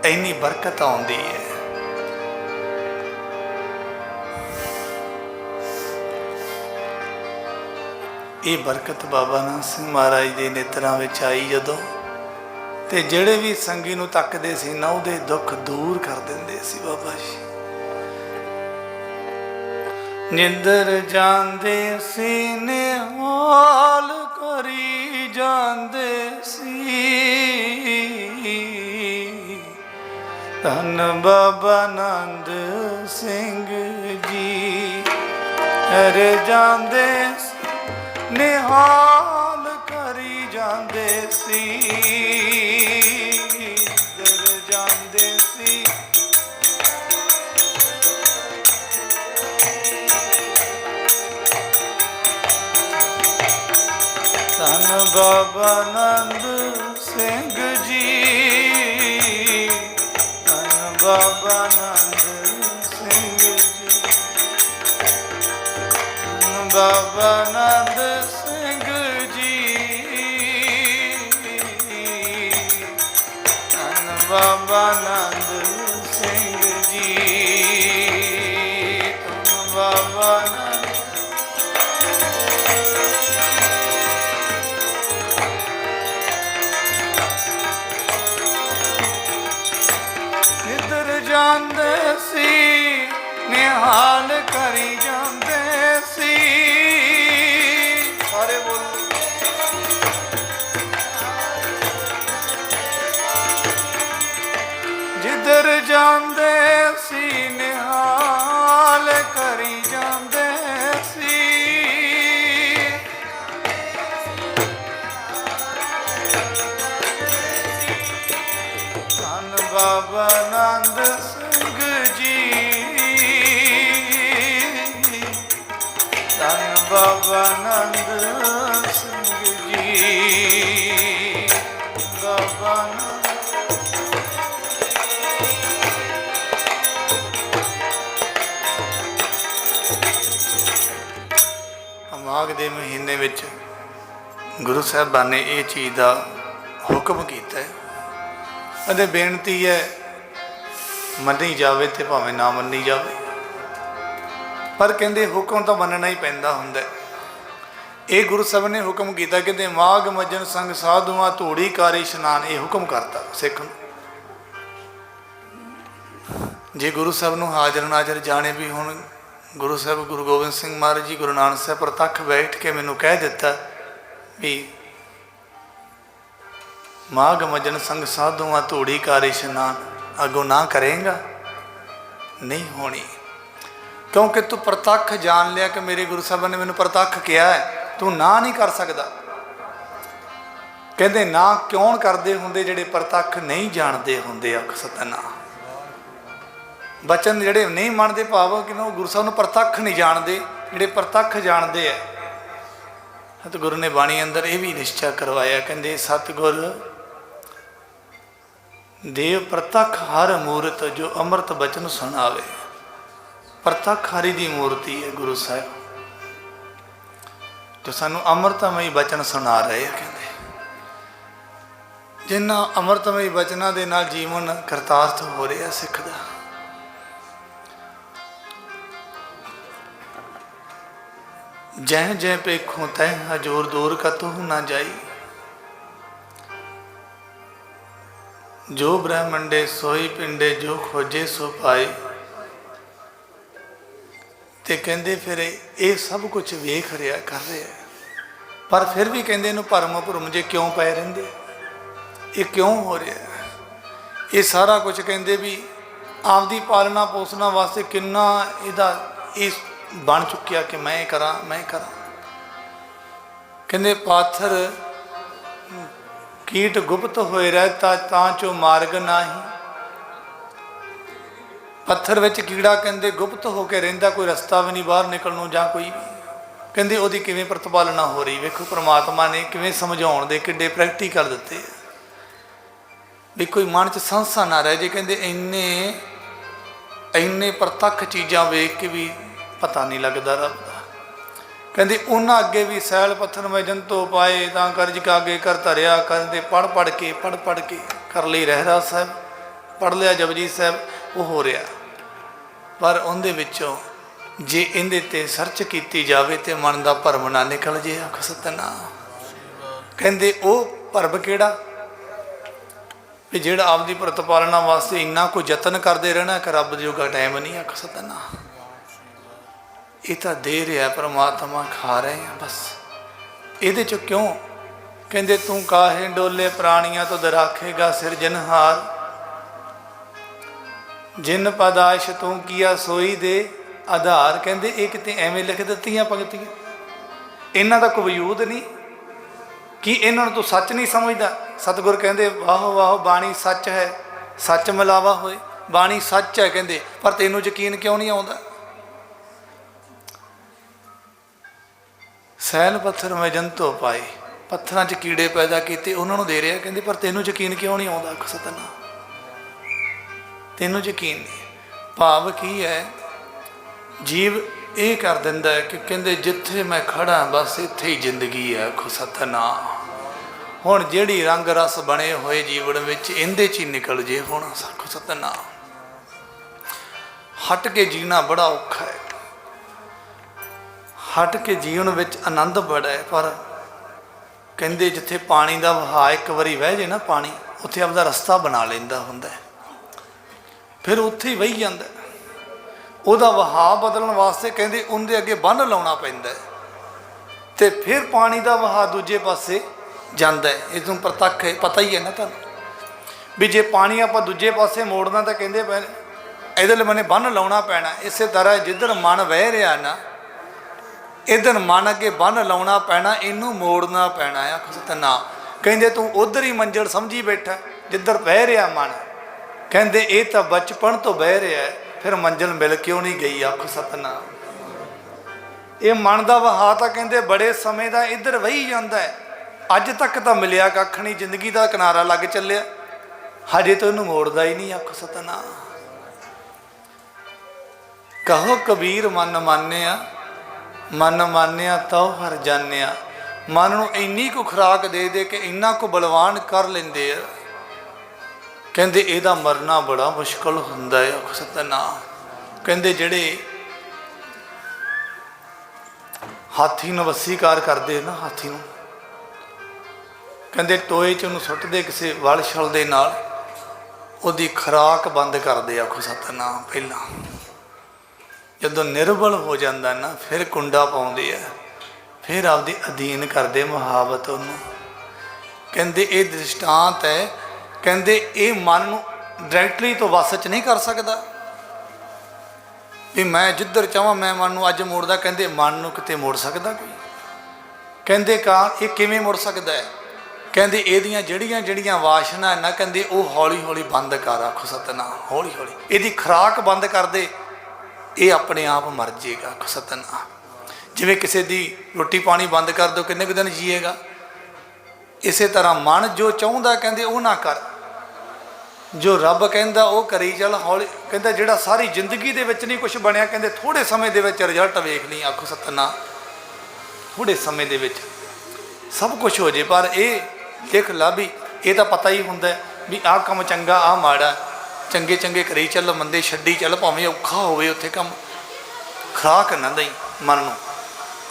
इन्नी बरकत आउंदी है। ये बरकत बाबा नानक सिंह महाराज के नेत्रां विच आई जदों, ते जिहड़े भी संगी नूं तकदे सी ना, उहदे दुख दूर कर दिंदे सी बाबा जी। निंदर जांदे सी निहाल करी जांदे सी, धन बाबा नंद सिंह जी। हर जांदे निहाल करी जांदे सी, दर जांदे सी। धन बाबा नंद सिंह जी, धन बाबा नंद सिंह जी, धन बाबा नंद सिंह जी, धन बाबा नंद सिंह जी, धन बाबा नंद। जांदे सी निहाल करी जांदे सी। सारे बोलो। जिधर जांदे सी निहाल करी जांदे सी, धन बाबा नंद सिंह जी, धन बाबा नंद सिंह जी, बाबा माघ के महीने विच गुरु साहिबान ने ये चीज़ का हुक्म किया है। अरे बेनती है मनी जावे ते भावें ना मनी जावे, पर कहते हुक्म तो मनना ही पैंदा हुंदा। ये गुरु साहब ने हुक्म किया कि माघ मजन संग साधुआ धूड़ी कारी इशनान। ये हुक्म करता सिख नूं। जे गुरु साहब नूं हाजर नाजर जाने भी हुण गुरु साहब गुरु गोबिंद सिंह महाराज जी गुरु नानक साहब प्रतख बैठ के मैनू कह दिता भी माघ मजन संग साधुआ धूड़ी कारी इशनान, अगों ना करेगा नहीं होनी। क्योंकि तू प्रतख जान लिया कि मेरे गुरु साहब ने मैनू प्रतख किया है, तू ना नहीं कर सकता। कहते ना क्यों करते होंगे जिहड़े प्रतख नहीं जानते होंगे। अख सतना बचन जिहड़े नहीं मनते, भाव कि गुरु साहब नूं प्रतख नहीं जानते। जिहड़े प्रतख जानते हैं, सतगुरु ने बाणी अंदर ये भी निश्चय करवाया, कहते सतगुर देव प्रतख हर मूर्त जो अमृत बचन सुनावे। प्रतख हरि की मूर्ति है गुरु साहब, जो सानू अमृतमयी बचन सुना रहे हैं। कहते जिन्ना अमृतमयी बचना दे नाल जीवन करतार्थ हो रहा सिख दा। जह जह पेखों तह हजूर दूर कतहु ना जाई, जो ब्रह्मंडे सोई पिंडे जो खोजे सो पाए। ते कहते फिर ये सब कुछ वेख रहा कर रहा, पर फिर भी कहते इनू भरम भुरम जे क्यों पै रहिंदे, ये क्यों हो रहा है। ये सारा कुछ कहते भी आपदी पालना पोसना वास्ते किन्ना इहदा इस बन चुकिया कि मैं करा मैं करा। कहते पाथर कीट गुप्त होए रहता ता चो मार्ग नाही, पत्थर विच कीड़ा कहते गुप्त होकर रहिंदा, कोई रस्ता भी नहीं बाहर निकलण जां कोई भी। कहते उहदी किवें प्रतिपालना हो रही। वेखो परमात्मा ने किवें समझाउण दे किड्डे प्रैक्टिकल दित्ते भी कोई मन च संसा ना रह जे। कहते इन्ने इन्ने प्रतख चीज़ां वेख के भी पता नहीं लगता रब का। कहते उन्हां अगे भी सैल पत्थर में जंतो पाए तां करज का अगे कर धरिया। कहते पढ़ पढ़ के कर ली रहरास साहब, पढ़ लिया जपजी साहब, वो हो रहा। पर उनदे विचों जे इहदे ते सर्च की जाए तो मन का भरम ना निकल जे। आख सतनाम। कहते वो भरम केड़ा भी जिहड़ा आपकी प्रतिपालना वास्ते इन्ना कोई यतन करते रहना कि रब जोगा टाइम नहीं। आख सतनाम। ये तो दे रहा परमात्मा, खा रहे हैं बस। ये क्यों कहते तू काहे डोले प्राणियां तो दराखेगा सिरजनहार, जिन पदाइश तू किया सोई दे आधार। कहते ये कितने एवें लिख दित्तियां पंक्तियां, इन्हां दा कोई वजूद नहीं कि इन्हां नूं तू सच नहीं समझदा। सतगुर कहते वाहो वाहो बाणी सच है, सच मिलावा होए। बाणी सच है कहते, पर तैनूं यकीन क्यों नहीं आउंदा। सैल पत्थर में जंतो पाए, पत्थरां च कीड़े पैदा किए उन्होंने दे रहा। कहते पर तेनों यकीन क्यों नहीं आता। आख सतनाम। तेनों यकीन नहीं। भाव की है जीव ये कर दिंदा है कि कहते जिथे मैं खड़ा बस इत्थे ही जिंदगी है। आखो सतनाम। हुण जिहड़ी रंग रस बने हुए जीवन विच इहदे च ही निकल जे हुण। आखो सतनाम। हट के जीना बड़ा औखा है। हट के जीवन विच आनंद बड़ा है। पर कहते जिथे पानी का वहा एक बारी वह जे ना पानी, उत्थे आपदा रस्ता बना लेंदा हुंदा है, फिर उत्थे ही वही जांदा। उहदा वहाव बदलण वास्ते कहते उनके अगे बंन लाउणा पैंदा है, ते फिर पानी का वहा दूजे पासे जांदा है। इस नूं प्रतख है, पता ही है ना तुहानूं भी जे पानी आपां दूजे पासे मोड़ना तो कहते पै इधर मैंने बंन लाउणा पैना। इस तरह जिधर मन वह रहा ना इधर मन अगे बंन लाउणा पैना, इनू मोड़ना पैना है। आख सतनाम। कहते तू उधर ही मंजिल समझी बैठा जिधर बह रहा मन। कहते ये तो बचपन तो बह रहा है, फिर मंजिल मिल क्यों नहीं गई। आख सतनाम। ये मन का वहा तो कहते बड़े समय का इधर वही जाता है, अज तक तो मिलया कख नहीं, जिंदगी का किनारा लग चलिया, हजे तो इनू मोड़ता ही नहीं। आख सतनाम। कहो कबीर मन मानिया, मन मानिया तो हर जानिया। मन नूं इन्नी को खुराक दे दे के इन्ना को बलवान कर लेंदे आ। कहते इहदा मरना बड़ा मुश्किल हुंदा है। आख सतनाम। कहते जिहड़े हाथी नूं वसीकार करदे ना, हाथी नूं कहते टोए च उहनूं सुੱਟਦੇ किसी वल छल दे नाल उहदी खुराक बंद करदे। आखो सतनाम। पहलां जदों निर्बल हो जाता ना फिर कुंडा पाउंदे आ, फिर आपदी अधीन करते मुहावत उन्होंने। कहते ये दृष्टांत है। कहते ये मन नूं डायरैक्टली तो वस च नहीं कर सकता भी मैं जिधर चाहां मैं मन नूं अज मोड़दा। कहते मन नूं किते मोड़ सकदा कोई। कहते का ये किवें मुड़ सकदा है। कहते इहदियां जड़ियां जड़ियां वासना ना कहते वो हौली हौली बंद कर। आखो सतनाम। हौली हौली इहदी खुराक बंद कर दे, ये अपने आप मर जाएगा। आखो सतनाम। जिवें किसी की रोटी पानी बंद कर दो किन्ने दिन जीएगा। इस तरह मन जो चाहुंदा कहते वो ना कर, जो रब कहता वो करी चल। हौली कहता जिहड़ा सारी जिंदगी दे विच नहीं कुछ बनया, कहते थोड़े समय दे विच रिजल्ट वेख ली। आखो सतनाम। थोड़े समय दे विच सब कुछ हो जाए, पर यह देख ला भी ये तो पता ही हुंदा भी आह काम चंगा आह माड़ा। चंगे चंगे करी चल, मंदे छड्डी चल, भावें औखा होवे उत्थे काम। खुराक ना दई मन नूं।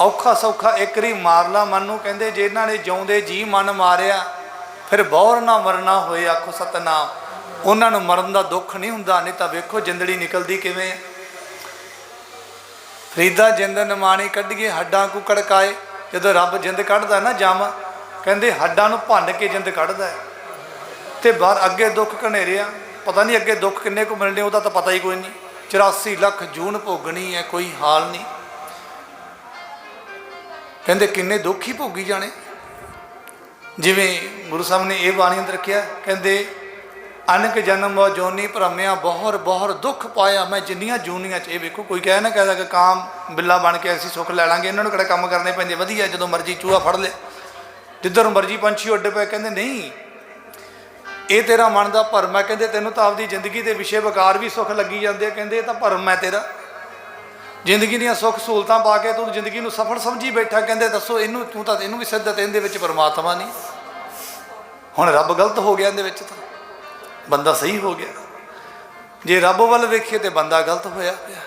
औखा सौखा एक बारी मार ला मन नूं। कहते जिन्हां ने जिउंदे जी मन मारिया फिर बौर ना मरना होए। आखो सतनाम। उन्हां नूं मरन दा दुख नहीं हुंदा। नहीं तो वेखो जिंदड़ी निकलदी किवें। फरीदा जिंद नमाणी कढीए हड्डां कू कड़काए। जदों रब जिंद कढ़दा ना जम, कहते हड्डां नूं भंन के जिंद कढ़दा है, ते बाहर अगे दुख घनेरिया। पता नहीं अगे दुख किन्ने को मिलने, वह तो पता ही कोई नहीं। 84 लाख जून भोगनी है, कोई हाल नहीं। कहते किन्ने दुख ही भोगी जाने। जिवें गुरु साहब ने यह बाणी अंदर रखिया, कहते अनक जन्म बहु जोनी भरमिया बहुर बहुर दुख पाया मैं जिन्नियां जूनियां च। ये वेखो कोई कह ना कहदा कि काम बिल्ला बन के असीं सुख लै लांगे, इन्हां नूं किहड़ा काम करने पैंदे, वधिया जदों मर्जी चूहा फड़ ले, जिधर मर्जी पंछी उड्ड पे। कहंदे नहीं, ये तेरा मन का भरम है। कहंदे तैनूं तां आपदी जिंदगी के विषय विकार भी सुख लगी जाते। कहंदे ये तां भरम है तेरा, जिंदगी दीयां सुख सहूलतां पा के तूं जिंदगी नूं सफल समझी बैठा। कहंदे दसो इनू तूं तां इनू भी सिद्ध ते इहदे विच परमात्मा नहीं। हुण रब गलत हो गया, इहदे विच तां बंदा सही हो गया। जे रब वाल वेखीए तो बंदा गलत होया पिया।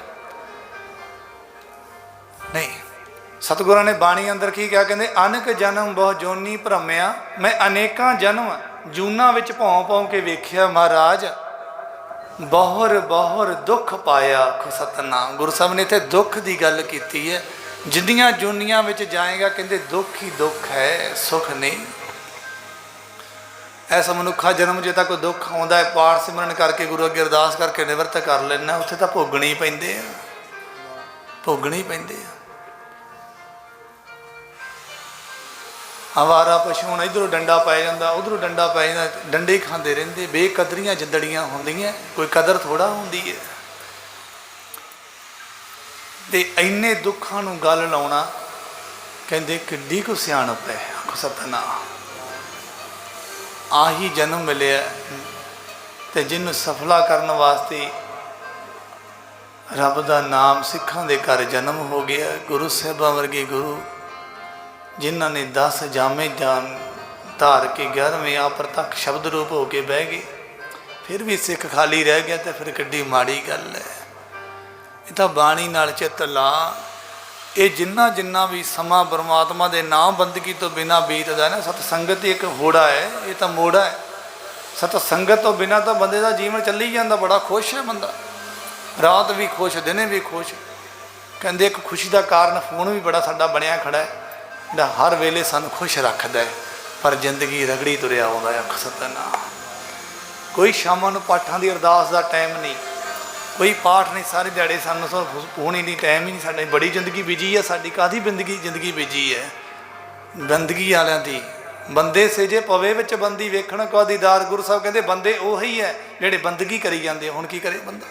नहीं, सतगुरां ने बाणी अंदर की कहा, कहंदे अनक जन्म बहु जोनी भरमिया मैं अनेकां जन्म जूना विच भौं भौं के वेख्या महाराज बहुर बहुर दुख पाया आखो सतनाम। गुरु साहब ने इत्थे दुख की गल की है। जिन्नियां जूनियां विच जाएगा कहंदे दुख ही दुख है, सुख नहीं। ऐसा मनुखा जन्म जे तक कोई दुख आउंदा है, पाठ सिमरन करके गुरु अगे अरदास करके निवृत्त कर लेना, उत्थे तां भोगणे ही पैंदे आ, भोगणे ही पैंदे आ। आवारा पशु हुण इधरों डंडा पै जांदा, उधरों डंडा पै जांदा, डंडे खांदे रहिंदे, बेकदरियां जिंदड़ियां हुंदियां, कोई कदर थोड़ा हुंदी है। ते इन्ने दुखां नूं गल लाउणा कहंदे किड्डी को सियाणप है आखो सतनाम। आही जन्म मिले तो जिन्हों सफला करने वास्ते रब का नाम सिखां दे घर जन्म हो गया। गुरु साहिबां वर्गे गुरु जिन्हों ने 10 जामे जान धार के 11वें अप्रतख शब्द रूप हो के बह गए, फिर भी सिख खाली रह गया। तो फिर किड्डी माड़ी गल है। ये तो बाणी नाल चित ला, ये जिन्ना जिन्ना भी समा परमात्मा के नाम बंदगी तो बिना बीतदा ना, सतसंगत एक होड़ा है, ये तो मोड़ा है। सतसंगत तो बिना तो बंदे का जीवन चली जाता, बड़ा खुश है बंदा, रात भी खुश दिने भी खुश। कहते एक खुशी का कारण फोन भी बड़ा साडा बनया खड़ा है, जिहड़ा हर वेले सानू खुश रखता है, पर जिंदगी रगड़ी तुरिया आउंदा है आख सतनाम। कोई शामां नूं पाठां दी अरदास का टाइम नहीं, कोई पाठ नहीं, सारे दिहाड़े सानू होनी नहीं, टाइम ही नहीं। साडी बड़ी जिंदगी बिजी है, साडी कादी जिंदगी बिजी है बंदगी वालियां दी। बंदे सेजे पवे विच बंदी वेखण को दीदार। गुरु साहब कहते बंदे उही है जिहड़े बंदगी करी जाते। हुण की करे बंदा,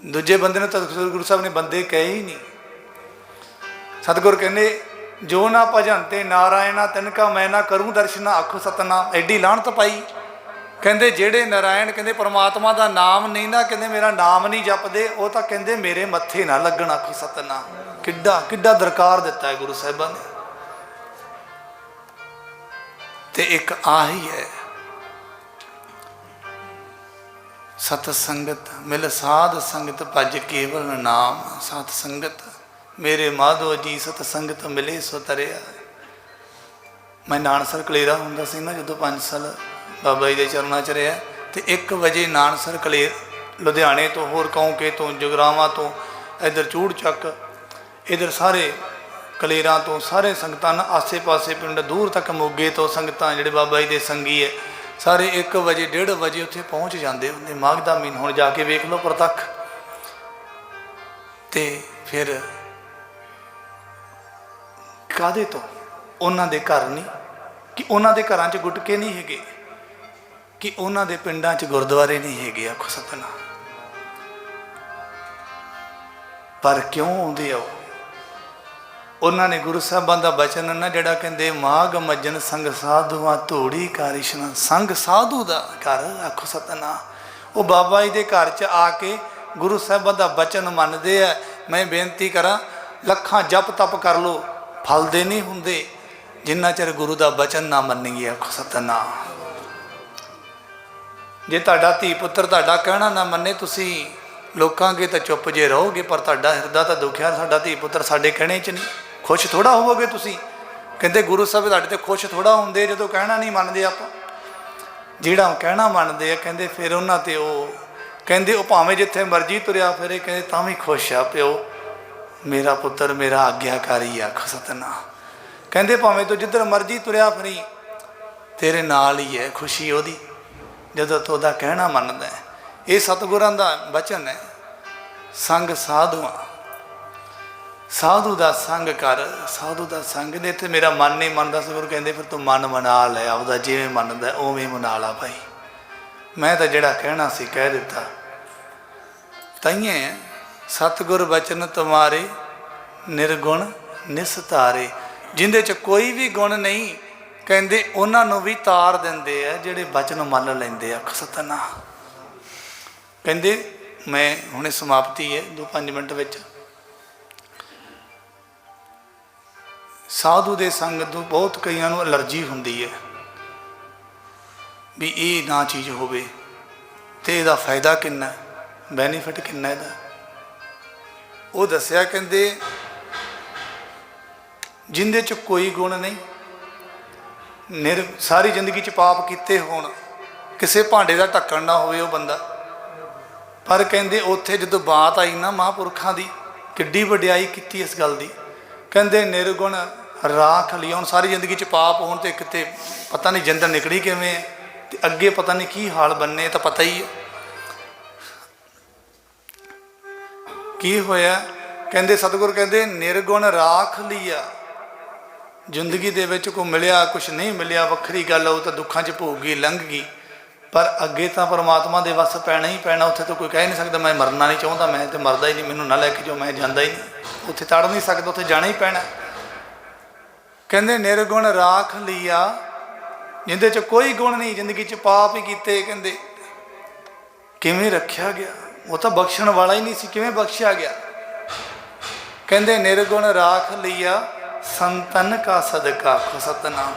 दूजे बंदे ने तो गुरु साहब ने बंदे कहे ही नहीं। सतगुर कहने जो ना भजनते नारायणा तिनका मैं ना करूँ दर्शना आखो सतनाम। एडी लाहनत पाई। कहते जेड़े नारायण कहते परमात्मा का नाम नहीं ना, कहते मेरा नाम नहीं जपदे, वो तो कहते मेरे मत्थे ना लगन आखो सतनाम। किड्डा किड्डा दरकार दिता है गुरु साहिबां ने। ते एक आही है सतसंगत मिल साध संगत भज केवल नाम। सतसंगत मेरे माधो जी सतसंगत मिले सो तरिया। मैं नानसर कलेरा हुंदा सी ना, जो 5 साल बाबा जी के चरणों च रहा, तो 1 वजे नानसर कलेर लुधियाने तो होर कौंके तो जगरावां तो इधर चूड़ चक इधर सारे कलेरां तो सारे संगतां आसे पासे पिंड दूर तक मोगे तो संगतां जिहड़े बाबा जी के संगी है सारे 1 वजे 1:30 वजे उत्थे पहुँच जाते होंगे। माघ दा महीना हुण जाके वेख लो प्रतख। ते फिर कादे तो उन्हां दे घर नहीं, कि उन्हां दे घरां च गुटके नहीं हैगे, कि उन्हां दे पिंडां च गुरुद्वारे नहीं हैगे आखो सतना। पर क्यों आउंदे आ? उन्होंने गुरु साहबां दा बचन ना जिहड़ा कहंदे माघ मज्जन संग साधुआं धूड़ी कारिशना। संग साधु दा घर आखो सतना। वो बाबा जी दे घर च आके गुरु साहबां दा बचन मनदे आ। मैं बेनती करा लखां जप तप कर लो, फलदे नहीं हुंदे जिन्ना चिर गुरु दा बचन ना मन्नीए आखो सतना। जे तुहाडा धी पुत्र तुहाडा कहना ना मन्ने, तुसी लोकां अगे तो चुप जे रहोगे, पर तुहाडा हिरदा तो दुखिया साडा धी पुत्र साडे कहने च नहीं। खुश थोड़ा होवोगे तुसी। कहते गुरु साहब तुहाडे ते खुश थोड़ा होंदे जदों कहना नहीं मनदे। आपां जिहड़ा कहना मनदे आ कहंदे फिर उन्हां ते कहंदे वो भावें जिथे मर्जी तुरिया फिरे, कहंदे तां भी खुश आ प्यो मेरा पुत्र मेरा आग्याकारी आखो सतना। कहंदे भावें तू जिधर मर्जी तुरिया फिरी तेरे नाल ही है खुशी ओदी, जदों तू ओदा कहना मनदा है। ये सतगुरां दा बचन है। संग साधुआं, साधु का संग कर, साधु का संग दे। ते मेरा मन नहीं मनता, सतगुरु कहते फिर तू मन मना लै आपदा, जिवें मनदा उवें मना ला भाई। मैं तो जिहड़ा कहना सी कह दिता। ताइए सतगुर बचन तुम्हारे निर्गुण निस्तारे, जिंदे च कोई भी गुण नहीं कहते उन्होंने भी तार देंदे आ जिहड़े बचन मल लेंदे आ। सतनाम कहते मैं हुणे समाप्ति है 2-5 मिनट विच। साधु दे संग तो बहुत कईयां नूं एलर्जी हुंदी है भी ये ना चीज़ होवे ते इहदा फायदा किन्ना, बैनीफिट किन्ना इहदा। वो दस्सिया कहंदे जिंदे च कोई गुण नहीं, सारी जिंदगी च पाप कीते होण, किसी भांडे का ढक्कन ना होवे वो बंदा, पर कहंदे उत्थे जदों बात आई ना महापुरखों की किड्डी वडियाई कीती इस गल की। कहंदे निर्गुण राख लिया, हुण सारी जिंदगी च पाप होण ते किते पता नहीं जिंद निकली किवें ते अगे पता नहीं की हाल बनने, तो पता ही है की होया। कहंदे सतगुर कहंदे निर्गुण राख लिया, जिंदगी दे विच कोई मिलिया कुछ नहीं मिलिया वक्री गल, वो तो दुखों च भोग गई लंघ गई, पर अगे तो परमात्मा दे वस पैना ही पैना। उत्थे तो कोई कह नहीं सकता मैं मरना नहीं चाहता, मैं तो मरदा ही नहीं, मैनू ना लैके जाओ, मैं जांदा ही नहीं, उत्थे तड़ नहीं सकता, उत्थे जाना ही पैना। कहंदे निर्गुण राख लिया, जिंदे च कोई गुण नहीं, जिंदगी च पाप ही कीते। कहंदे किवें रखिया गया, वो तो बख्शण वाला ही नहीं सी, किवें बख्शिया गया। कहंदे निर्गुण राख लिया संतन का सदका। सतनाम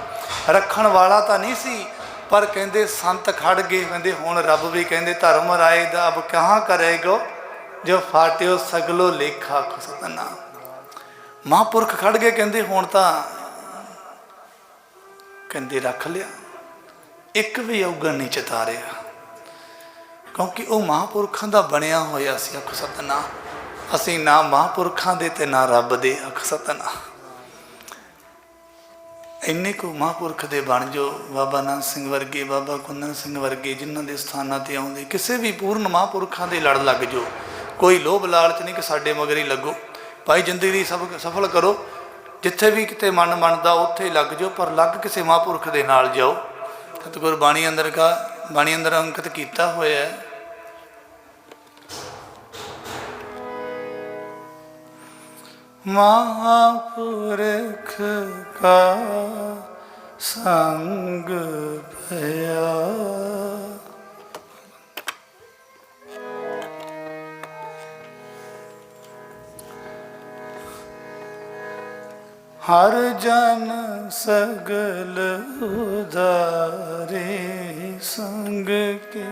रखण वाला तो नहीं सी, पर कहंदे संत खड़ गए। कहंदे हुण रब भी कहंदे धर्म राय दा अब कहाँ करेगो जो फाटियो सगलो लेखा। सतनाम महापुरख खड़ गए, कहंदे हुण तां कहंदे रख लिया, एक भी अवगण नहीं चितारिया, क्योंकि वह महापुरखों का बनया होया सी। अख सतनाम असी ना महापुरखों दे ते ना रब दे। अख सतनाम इन्ने को महापुरख दे बन जो, बाबा नानक सिंह वर्गे, बाबा कुंदन सिंह वर्गे, जिन्हों के स्थानों पर आउंदे किसी भी पूर्ण महापुरखों के लड़ लग जो। कोई लोभ लालच नहीं कि साडे मगर ही लगो, भाई जिंदगी सब सफल करो, जिथे भी किते मन मनदा उत्थे ही लग जाओ, पर लग किसी महापुरख दे नाल जाओ। सतगुर बाणी अंदर का बाणी अंदर अंकित किया होया है। महापुरख का संग भया, हर जन सगल उदारे संग के,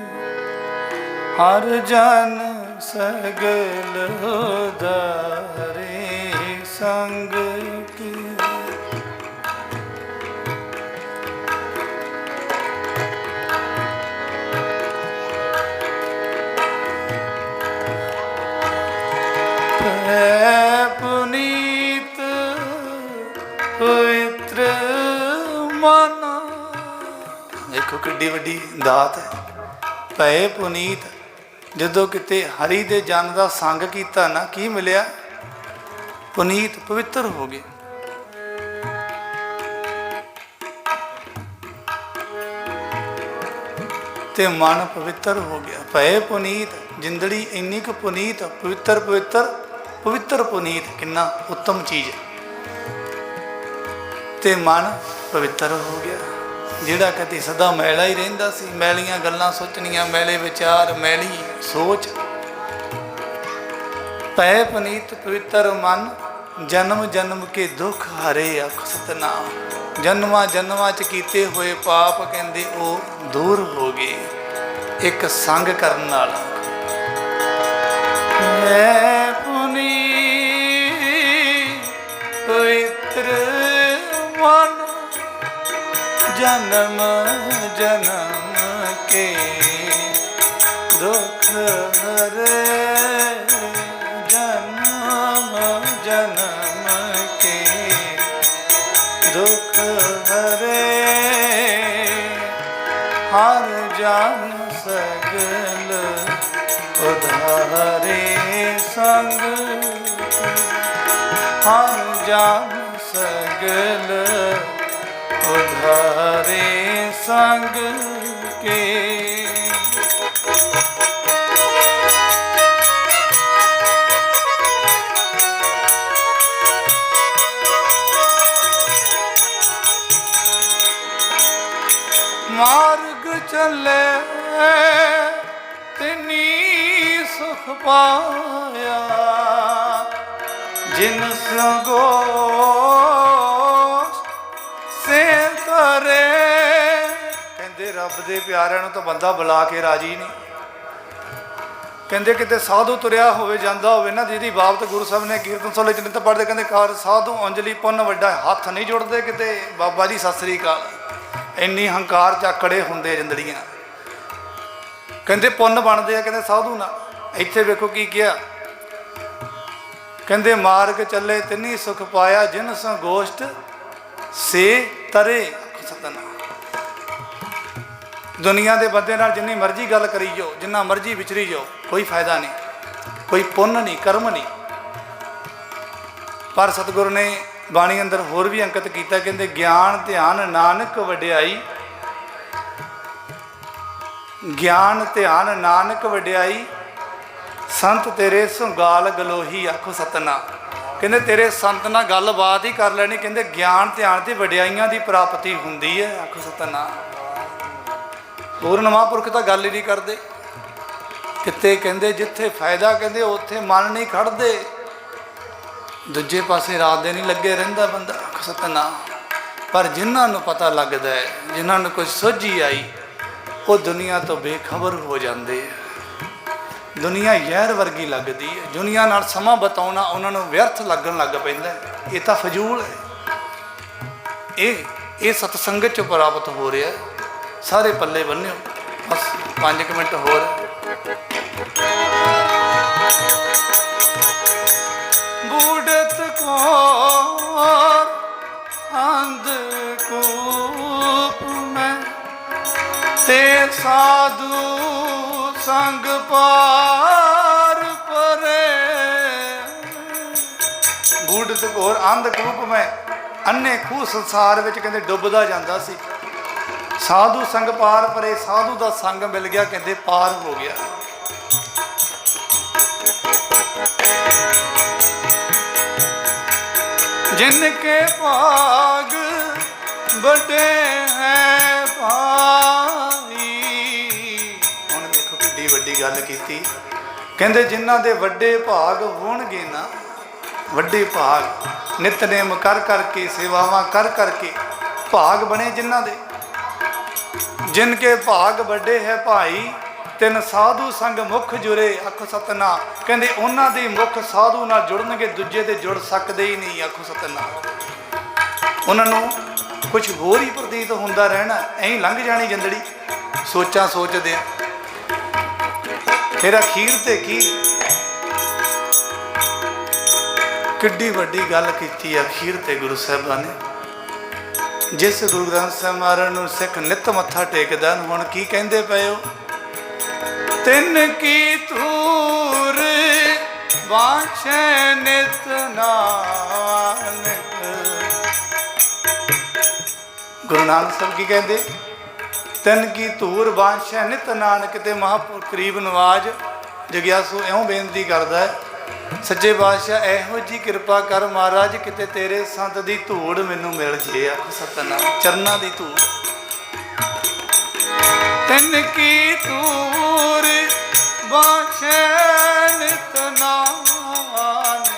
हर जन सगल उदारे संग के। पुनीत पवित्र मन, देखो किड्डी वड्डी दात है। पै पुनीत जदों किते हरि दे जन का संग किया ना, की मिलिया? पुनीत पवित्र हो गए। ते मन पवित्र हो गया। पै पुनीत जिंदड़ी इन्नी क पुनीत, पवित्र पवित्र पवित्र पुनीत, किन्ना उत्तम चीज़। ते मन पवित्र हो गया। जिहड़ा कदी सदा मैला ही रहिंदा सी, मैलियां गल्लां सोचनियां, मैले विचार, मैली सोच। पै पुनीत पवित्र मन, जन्म जन्म के दुख हरे। अख सतनाम जन्मां जन्मां च कीते हुए पाप कहंदे वो दूर हो गए एक संग करन नाल। पुनीत पवित्र मन, जन्म जन्म के दुख हरे, जन्म जन्म के दुख हरे। हर जन सगल उधारे संग, हर जन सगल उधारे संग के। चले तिनी सुख पाया जिन संगोश से करे। कहते रब दे प्यारिਆਂ ਨੂੰ ਤਾਂ ਬੰਦਾ ਬੁਲਾ ਕੇ ਰਾਜੀ ਨਹੀਂ। ਕਹਿੰਦੇ ਕਿਤੇ ਸਾਧੂ ਤੁਰਿਆ ਹੋਵੇ ਜਾਂਦਾ ਹੋਵੇ ਨਾ, ਜਿਹਦੀ ਬਾਬਤ ਗੁਰੂ ਸਾਹਿਬ ਨੇ ਕੀਰਤਨ ਸੋਲੇ ਚ ਨਿਤ ਪੜ੍ਹਦੇ, ਕਹਿੰਦੇ ਕਾਰ ਸਾਧੂ ਅੰਜਲੀ ਪੁੰਨ ਵੱਡਾ, ਹੱਥ ਨਹੀਂ ਜੁੜਦੇ ਕਿਤੇ ਬਾਬਾ ਜੀ ਸਤਿ ਸ੍ਰੀ ਅਕਾਲ। ਇੰਨੀ ਹੰਕਾਰ ਚੱਕੜੇ ਹੁੰਦੇ ਜਿੰਦੜੀਆਂ। ਕਹਿੰਦੇ ਪੁੰਨ ਬਣਦੇ ਆ ਕਹਿੰਦੇ ਸਾਧੂ ਨਾਲ। ਇੱਥੇ ਵੇਖੋ ਕੀ ਕਿਹਾ, ਕਹਿੰਦੇ ਮਾਰਗ ਚੱਲੇ ਤਿੰਨੀ ਸੁਖ ਪਾਇਆ ਜਿਨ ਸੰਗੋਸ਼ਟ ਸੇ ਤਰੇ। ਸਤਨਾਮ। ਦੁਨੀਆ ਦੇ ਬੰਦੇ ਨਾਲ ਜਿੰਨੀ ਮਰਜ਼ੀ ਗੱਲ ਕਰੀ ਜਾਓ, ਜਿੰਨਾ ਮਰਜ਼ੀ ਵਿਚਰੀ ਜਾਓ, ਕੋਈ ਫਾਇਦਾ ਨਹੀਂ, ਕੋਈ ਪੁੰਨ ਨਹੀਂ, ਕਰਮ ਨਹੀਂ। ਪਰ ਸਤਿਗੁਰੂ ਨੇ ਬਾਣੀ ਅੰਦਰ ਹੋਰ ਵੀ ਅੰਕਿਤ ਕੀਤਾ, ਕਹਿੰਦੇ ਗਿਆਨ ਧਿਆਨ ਨਾਨਕ ਵਡਿਆਈ, ਗਿਆਨ ਧਿਆਨ ਨਾਨਕ ਵਡਿਆਈ, ਸੰਤ ਤੇਰੇ ਸੁਗਾਲ ਗਲੋਹੀ। ਆਖੋ ਸਤਨਾਮ। ਕਹਿੰਦੇ ਤੇਰੇ ਸੰਤ ਨਾਲ ਗੱਲਬਾਤ ਹੀ ਕਰ ਲੈਣੀ। ਕਹਿੰਦੇ ਗਿਆਨ ਧਿਆਨ ਤੇ ਵਡਿਆਈਆਂ ਦੀ ਪ੍ਰਾਪਤੀ ਹੁੰਦੀ ਹੈ। ਆਖੋ ਸਤਨਾਮ। ਪੂਰਨ ਮਹਾਂਪੁਰਖ ਤਾਂ ਗੱਲ ਹੀ ਨਹੀਂ ਕਰਦੇ ਕਿਤੇ। ਕਹਿੰਦੇ ਜਿੱਥੇ ਫਾਇਦਾ ਕਹਿੰਦੇ ਉੱਥੇ ਮਨ ਨਹੀਂ ਖੜਦੇ, ਦੂਜੇ ਪਾਸੇ ਰਾਤ ਦੇ ਨਹੀਂ ਲੱਗੇ ਰਹਿੰਦਾ ਬੰਦਾ। ਆਖੋ ਸਤਨਾਮ। ਪਰ ਜਿਨ੍ਹਾਂ ਨੂੰ ਪਤਾ ਲੱਗਦਾ ਹੈ, ਜਿਨ੍ਹਾਂ ਨੂੰ ਕੋਈ ਸੋਝੀ ਆਈ, ਉਹ ਦੁਨੀਆ ਤੋਂ ਬੇਖਬਰ ਹੋ ਜਾਂਦੇ ਆ। ਦੁਨੀਆ ਜ਼ਹਿਰ ਵਰਗੀ ਲੱਗਦੀ ਹੈ। ਦੁਨੀਆ ਨਾਲ ਸਮਾਂ ਬਿਤਾਉਣਾ ਉਹਨਾਂ ਨੂੰ ਵਿਅਰਥ ਲੱਗਣ ਲੱਗ ਪੈਂਦਾ। ਇਹ ਤਾਂ ਫਜ਼ੂਲ ਹੈ। ਇਹ ਸਤਸੰਗਤ 'ਚ ਪ੍ਰਾਪਤ ਹੋ ਰਿਹਾ। ਸਾਰੇ ਪੱਲੇ ਬੰਨਿਓ। ਬਸ 5 ਮਿੰਟ ਹੋਰ। ਬੂੜਤ ਕੋਰ ਅੰਧਕੂਪ ਮੈਂ ਤੇ ਸਾਧੂ ਸੰਗ ਪਾਰ ਪਰੇ। ਬੂੜਤ ਕੋਰ ਅੰਧਕੂਪ ਮੈਂ, ਅੰਨੇ ਖੂਹ ਸੰਸਾਰ ਵਿੱਚ ਕਹਿੰਦੇ ਡੁੱਬਦਾ ਜਾਂਦਾ ਸੀ। ਸਾਧੂ ਸੰਗ ਪਾਰ ਪਰੇ, ਸਾਧੂ ਦਾ ਸੰਗ ਮਿਲ ਗਿਆ, ਕਹਿੰਦੇ ਪਾਰ ਹੋ ਗਿਆ। ਜਿਨ ਕੇ ਭਾਗ ਵੱਡੇ ਹੈ ਭਾਈ। ਹੁਣ ਦੇਖੋ ਕਿੱਡੀ ਵੱਡੀ ਗੱਲ ਕੀਤੀ। ਕਹਿੰਦੇ ਜਿਨ੍ਹਾਂ ਦੇ ਵੱਡੇ ਭਾਗ ਹੋਣਗੇ ਨਾ, ਵੱਡੇ ਭਾਗ ਨਿਤਨੇਮ ਕਰ ਕਰਕੇ, ਸੇਵਾਵਾਂ ਕਰ ਕਰਕੇ ਭਾਗ ਬਣੇ ਜਿਨ੍ਹਾਂ ਦੇ। ਜਿਨ ਕੇ ਭਾਗ ਵੱਡੇ ਹੈ ਭਾਈ ਤਿੰਨ ਸਾਧੂ ਸੰਗ ਮੁਖ ਜੁਰੇ। ਆਖੋ ਸਤਨਾਮ। ਕਹਿੰਦੇ ਉਹਨਾਂ ਦੇ ਮੁਖ ਸਾਧੂ ਨਾਲ ਜੁੜਨਗੇ, ਦੂਜੇ ਦੇ ਜੁੜ ਸਕਦੇ ਹੀ ਨਹੀਂ। ਆਖੋ ਸਤਨਾਮ। ਉਹਨਾਂ ਨੂੰ ਕੁਝ ਹੋਰ ਹੀ ਪ੍ਰਤੀਤ ਹੁੰਦਾ ਰਹਿਣਾ, ਐਂ ਲੰਘ ਜਾਣੀ ਜ਼ਿੰਦੜੀ ਸੋਚਾਂ ਸੋਚਦੇ ਆ। ਫਿਰ ਅਖੀਰ ਤੇ ਕੀ ਕਿੱਡੀ ਵੱਡੀ ਗੱਲ ਕੀਤੀ ਅਖੀਰ ਤੇ ਗੁਰੂ ਸਾਹਿਬਾਂ ਨੇ। ਜਿਸ ਗੁਰੂ ਗ੍ਰੰਥ ਸਾਹਿਬ ਮਹਾਰਾਜ ਨੂੰ ਸਿੱਖ ਨਿੱਤ ਮੱਥਾ ਟੇਕਦਾ, ਹੁਣ ਕੀ ਕਹਿੰਦੇ ਪਏ ਹੋ? ਤਿੰਨ ਕੀ ਧੂਰ ਬਾਛੈ ਨਿਤ ਨਾਨਕ। ਗੁਰੂ ਨਾਨਕ ਸਾਹਿਬ ਕੀ ਕਹਿੰਦੇ? ਤਿੰਨ ਕੀ ਧੂਰ ਬਾਛੈ ਨਿਤ ਨਾਨਕ। ਤੇ ਮਹਾਂਪੁਰਖ ਕਰੀਬ ਨਵਾਜ ਜਗਿਆਸੂ ਇਉਂ ਬੇਨਤੀ ਕਰਦਾ ਹੈ, ਸੱਚੇ ਪਾਤਸ਼ਾਹ ਇਹੋ ਜੀ ਕਿਰਪਾ ਕਰ ਮਹਾਰਾਜ, ਕਿਤੇ ਤੇਰੇ ਸੰਤ ਦੀ ਧੂੜ ਮੈਨੂੰ ਮਿਲ ਜੇ। ਆਖੋ ਸਤਨਾਮ। ਚਰਨਾਂ ਦੀ ਧੂੜ। ਤਿੰਨ ਕੀ ਧੂੜ ਬਾਛੈ ਨਿਤ ਨਾਨਕ,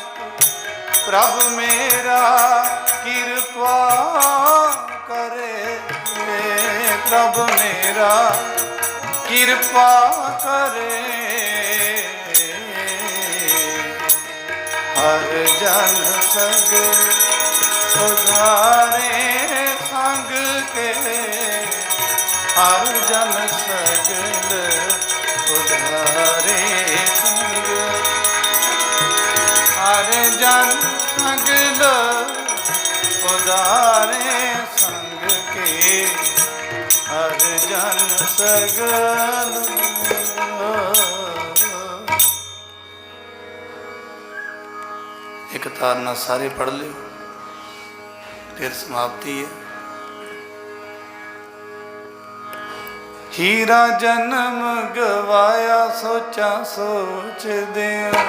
ਪ੍ਰਭ ਮੇਰਾ ਕਿਰਪਾ ਕਰੇ, ਪ੍ਰਭ ਮੇਰਾ ਕਿਰਪਾ ਕਰੇ। ਹਰ ਜਨ ਸਗ ਉਧਾਰੇ ਸੰਗ ਕੇ, ਹਰ ਜਨ ਸਗਲ ਉਧਾਰੇ ਸੰਗ, ਹਰ ਜਨ ਸਗਲ ਉਧਾਰੇ ਸੰਗ ਕੇ, ਹਰ ਜਨ ਸਗਲ। एक तार ना सारे पढ़ लियो, फिर समाप्ति है। हीरा जन्म गवाया सोचा सोच दिया,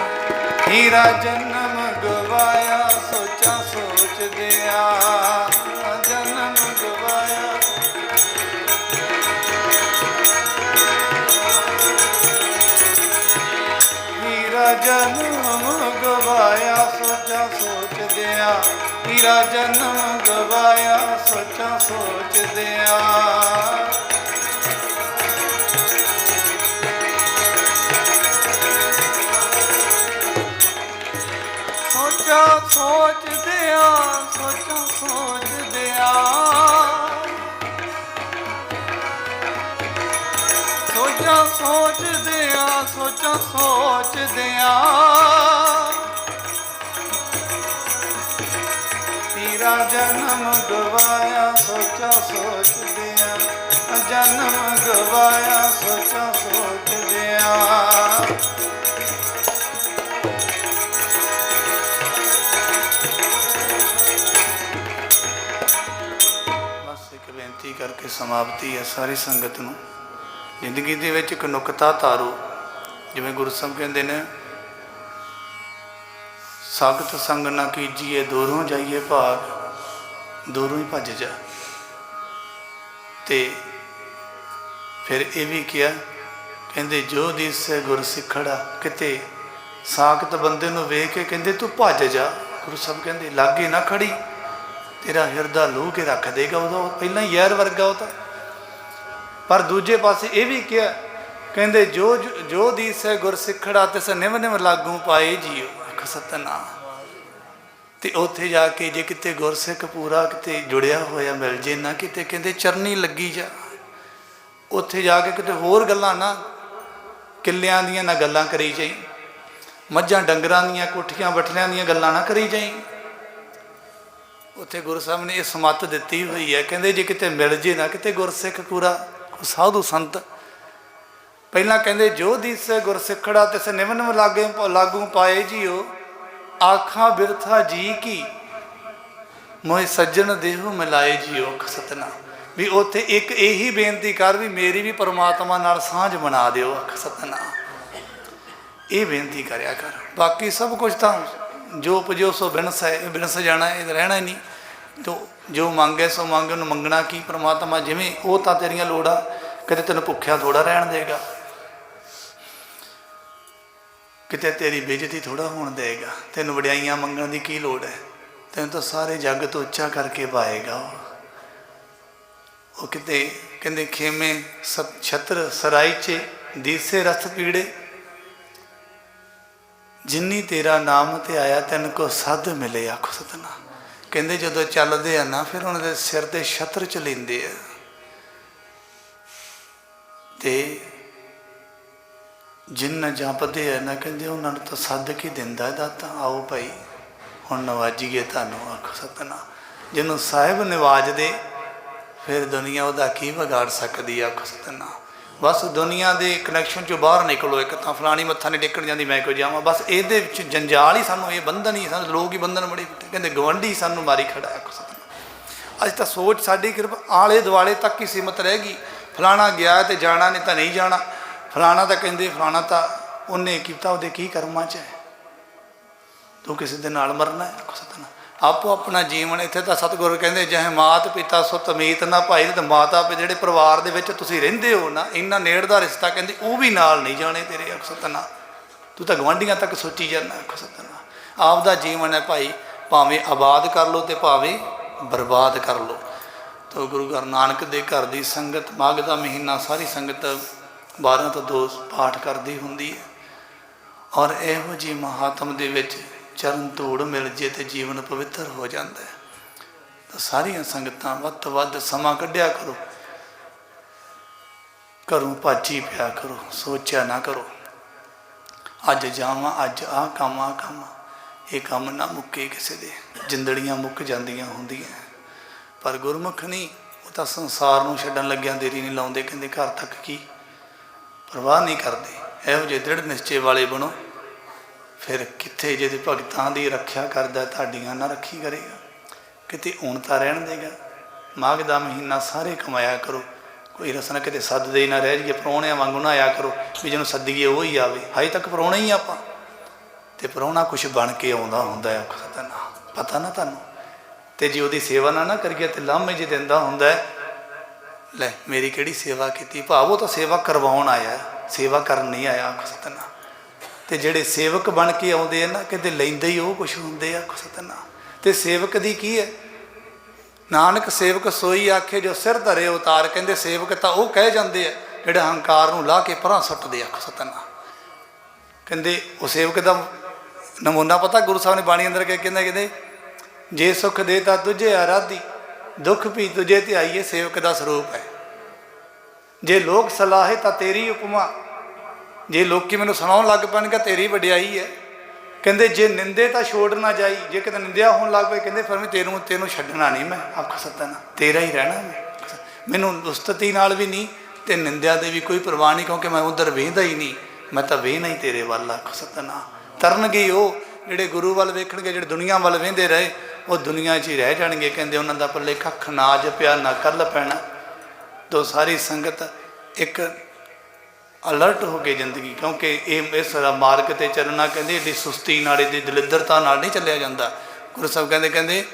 हीरा जन्म गवाया सोचा सोच दिया, जन्म गवाया जन्म गवाया सोचा सोच दिया, तेरा जन्म गवाया सोचा सोच दिया। सोचा सोच दिया, सोचा सोच दिया, सोचा सोच दिया, सोचा सोच दिया। तेरा जन्म गवाया सोचा सोच दिया, जन्म गवाया सोचा सोच दिया। बेनती करके समाप्ति है सारी संगत नूं। जिंदगी दे विच एक नुकता तारो, जिवें गुरु साहब कहंदे ने, सागत संग ना कीजिए दूरों जाइए भाग, दूरों ही भज जा। ते फिर ये भी किया, कहंदे जो दिसे गुर सिखड़ा, किते सागत बंदे नूं वेख के कहंदे तू भज जा। गुरु साहब कहंदे लागे ना खड़ी, तेरा हिरदा लूह के रख देगा। उदों पहला ही यैर वर्गा वो। पर दूजे पासे ये भी किया, कहते जो जो दीसै गुर सिखड़ा तिस निम निम लागू पाए जियो। आख सतनाम। तो उत्थे जाके जे किते गुरसिख पूरा किते जुड़िया होया मिल जे ना, किते कहते चरनी लगी जा, उत्थे जाके किते होर गल्लां ना किलियां दियां ना गल्लां करी जाई, मझां डंगरां दियां कोठियां बठलियां दियां गल्लां ना करी जाई। उत्थे गुरु साहब ने ये समत दिती हुई है, कहते जे किते मिल जे ना किते गुरसिख पूरा साधु संत, पहला कहते जो दीसै गुर सिखड़ा तिस निम निम लागे लागू पाए जियो। आखा बिरथा जी की मोए सज्जन देहो मिलाए जियो। सतनाम। भी उत्थे एक यही बेनती कर भी मेरी भी परमात्मा नाल सांझ बना दिओ। आख सतनाम। ये बेनती करया कर, बाकी सब कुछ तो जो उपजो सो बिनस है, बिनस जाना है, रहना ही नहीं। तो जो मंगे सो मंगे, उन्हें मंगना की परमात्मा जिमें वो तो तेरिया लोड़ा, कदे तेन भुख्या थोड़ा रहन देगा, किते तेरी बेइज्जती थोड़ा होने देगा, तेन वड्याइयां मंगण की की लोड़ है, तेन तो सारे जग तो उच्चा करके पाएगा। वो किते कहते खेमे सब छत्र सराई चे दीसे रथ पीड़े, जिन्नी तेरा नाम ते आया तेन को सद मिले। आखो सतना। कहते जो चलते हैं ना, फिर उन्होंने सिर ते छत्र च लेंदे आ, ते जिन जपते है ना, कहते उन्होंने तो सद के दिंदा दाता, आओ भाई हुण नवाजीए तुहानू। आखो सतना। जिन्हों साहिब नवाज दे, फिर दुनिया वह की बिगाड़ सकती। आखो सतना। बस दुनिया के कनैक्शन चो बाहर निकलो। एक तो फलानी मत्था नहीं टेकन जाती, मैं क्यों जावां, बस ये जंजाल ही सानू, ये बंधन ही सानू, लोग ही बंधन बड़े कहते गवंडी सानू मारी खड़ा है। आखो सतना। अज तो सोच साड़ी किरप आले दुआले तक ही सीमित रह गई। फलाना गया तो जाना, नहीं तो नहीं जाना। फलाना तो कहते फलाना तो उन्हें किया, वो की कर्मां च है, तू किसी दे नाल मरना है। आखो सतना। आपो अपना जीवन इत्थे तो सतगुरु कहते चाहे मात पिता सुत मीत ना भाई, तो माता जिहड़े परिवार दे विच तुसीं रहिंदे हो ना, इन्ना नेड़ दा रिश्ता कहते वो भी नाल नहीं जाने तेरे। आखो सतना। तू तो गवांढियां तक सोची जाना। आखो सतना। आपदा जीवन है भाई, भावें आबाद कर लो तो भावें बर्बाद कर लो। तो गुरु घर नानक दे घर दी संगत, माघ दा महीना सारी संगत 12 तो 2 पाठ करती हुंदी है। और इहो जी महात्म दे विच चरण धूड़ मिल जे तो जीवन पवित्र हो जाता है। तो सारिया संगतां वध तो वध समा कढ़िया करो, घरों भाजी पिया करो, सोचा ना करो अज जावां, अज आ काम, ये काम ना मुक्के किसी दे, जिंदड़ियां मुक जांदियां हुंदियां। पर गुरमुख नहीं, वो तो संसार नूं छड्डण लग्गियां देरी नहीं लाउंदे, कहंदे घर तक की परवाह नहीं करते। इहो जिहे दृढ़ निश्चय वाले बनो, फिर कित्थे जे भगतां दी रख्या करदा, तुहाडीआं ना रखी करेगा, किते हुण तां रहण देगा। माघ दा महीना सारे कमाया करो, कोई रस ना किते सददे ना रह जाइए, परौणिਆਂ वांगू ना आया करो भी जिन्हों सद्दीए वो ही आवे। हजे तक परौणे ही आपां, ते परौणा कुछ बन के आउंदा हुंदा है। पता ना तुहानूं, ते जे उहदी सेवा ना करिए तो लामे जे दिंदा हुंदा है, लै मेरी किहड़ी सेवा कीती, भाव वो तो सेवा करवाउण आया, सेवा करन नहीं आया। सतना। ਤੇ ਜਿਹੜੇ ਸੇਵਕ ਬਣ ਕੇ ਆਉਂਦੇ ਆ ਨਾ, ਕਹਿੰਦੇ ਲੈਂਦੇ ਹੀ ਉਹ ਕੁਛ ਹੁੰਦੇ ਆ ਸਤਿਨਾਮ। ਤੇ ਸੇਵਕ ਦੀ ਕੀ ਹੈ? ਨਾਨਕ ਸੇਵਕ ਸੋਈ ਆਖੇ ਜੋ ਸਿਰ ਧਰੇ ਉਤਾਰ। ਕਹਿੰਦੇ ਸੇਵਕ ਤਾਂ ਉਹ ਕਹਿ ਜਾਂਦੇ ਆ ਜਿਹੜੇ ਹੰਕਾਰ ਨੂੰ ਲਾਹ ਕੇ ਪਰਾਂ ਸੁੱਟਦੇ ਆ ਸਤਿਨਾਮ। ਕਹਿੰਦੇ ਉਹ ਸੇਵਕ ਦਾ ਨਮੂਨਾ ਪਤਾ ਗੁਰੂ ਸਾਹਿਬ ਨੇ ਬਾਣੀ ਅੰਦਰ ਕਹਿੰਦੇ ਜੇ ਸੁਖ ਦੇ ਤਾਂ ਤੁਝੇ ਆਰਾਧੀ, ਦੁੱਖ ਵੀ ਤੁਝੇ ਧਿਆਈਏ, ਸੇਵਕ ਦਾ ਸਰੂਪ ਹੈ। ਜੇ ਲੋਕ ਸਲਾਹੇ ਤਾਂ ਤੇਰੀ ਉਪਮਾ, ਜੇ ਲੋਕੀ ਮੈਨੂੰ ਸੁਣਾਉਣ ਲੱਗ ਪੈਣਗੇ ਤੇਰੀ ਵਡਿਆਈ ਹੈ। ਕਹਿੰਦੇ ਜੇ ਨਿੰਦੇ ਤਾਂ ਛੋੜ ਨਾ ਜਾਈ, ਜੇ ਕਿਤੇ ਨਿੰਦਿਆ ਹੋਣ ਲੱਗ ਪਏ ਕਹਿੰਦੇ ਫਿਰ ਮੈਂ ਤੈਨੂੰ ਛੱਡਣਾ ਨਹੀਂ, ਮੈਂ ਆਖ ਸਤਨਾ ਤੇਰਾ ਹੀ ਰਹਿਣਾ, ਮੈਨੂੰ ਉਸਤਤੀ ਨਾਲ ਵੀ ਨਹੀਂ ਤੇ ਨਿੰਦਿਆ ਦੇ ਵੀ ਕੋਈ ਪਰਵਾਹ ਨਹੀਂ, ਕਿਉਂਕਿ ਮੈਂ ਉਧਰ ਵੇਂਦਾ ਹੀ ਨਹੀਂ, ਮੈਂ ਤਾਂ ਵੇਹਣਾ ਹੀ ਤੇਰੇ ਵੱਲ। ਆਖ ਸਤਨਾ ਤਰਨਗੇ ਉਹ ਜਿਹੜੇ ਗੁਰੂ ਵੱਲ ਵੇਖਣਗੇ, ਜਿਹੜੇ ਦੁਨੀਆ ਵੱਲ ਵੇਂਦੇ ਰਹੇ ਉਹ ਦੁਨੀਆ 'ਚ ਹੀ ਰਹਿ ਜਾਣਗੇ। ਕਹਿੰਦੇ ਉਹਨਾਂ ਦਾ ਪੱਲੇ ਕੱਖ ਨਾ ਅੱਜ ਪਿਆ ਨਾ ਕੱਲ੍ਹ ਪੈਣਾ। ਤੋਂ ਸਾਰੀ ਸੰਗਤ ਇੱਕ ਅਲਰਟ ਹੋ ਕੇ ਜ਼ਿੰਦਗੀ, ਕਿਉਂਕਿ ਇਹ ਇਸ ਮਾਰਗ 'ਤੇ ਚੱਲਣਾ ਕਹਿੰਦੇ ਏਡੀ ਸੁਸਤੀ ਨਾਲ, ਏਡੀ ਦਲਿੱਦਰਤਾ ਨਾਲ ਨਹੀਂ ਚੱਲਿਆ ਜਾਂਦਾ। ਗੁਰੂ ਸਾਹਿਬ ਕਹਿੰਦੇ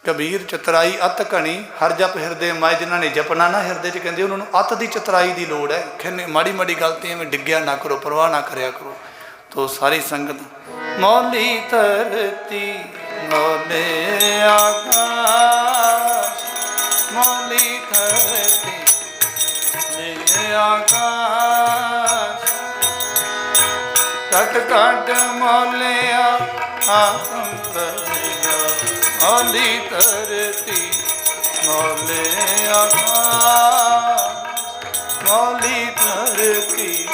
ਕਬੀਰ ਚਤਰਾਈ ਅਤ ਘਣੀ ਹਰ ਜਪ ਹਿਰਦੇ ਮਾਏ। ਜਿਨ੍ਹਾਂ ਨੇ ਜਪਣਾ ਨਾ ਹਿਰਦੇ 'ਚ, ਕਹਿੰਦੇ ਉਹਨਾਂ ਨੂੰ ਅਤ ਦੀ ਚਤਰਾਈ ਦੀ ਲੋੜ ਹੈ। ਕਹਿੰਦੇ ਮਾੜੀ ਮਾੜੀ ਗੱਲ 'ਤੇ ਐਵੇਂ ਡਿੱਗਿਆ ਨਾ ਕਰੋ, ਪਰਵਾਹ ਨਾ ਕਰਿਆ ਕਰੋ। ਤੋ ਸਾਰੀ ਸੰਗਤ ਮੌਲੀ ਧਰਤੀ ਮੌਲੇ ਆਕਾਸ਼, ਮੌਲੀ ਧਰਤੀ ਮੌਲੇ ਆਕਾਸ਼, ਕੱਟ ਕੱਟ ਮੌਲਿਆ ਮੌਲੀ ਧਰਤੀ ਮੌਲੇ ਆਕਾਸ਼, ਮੌਲੀ ਧਰਤੀ।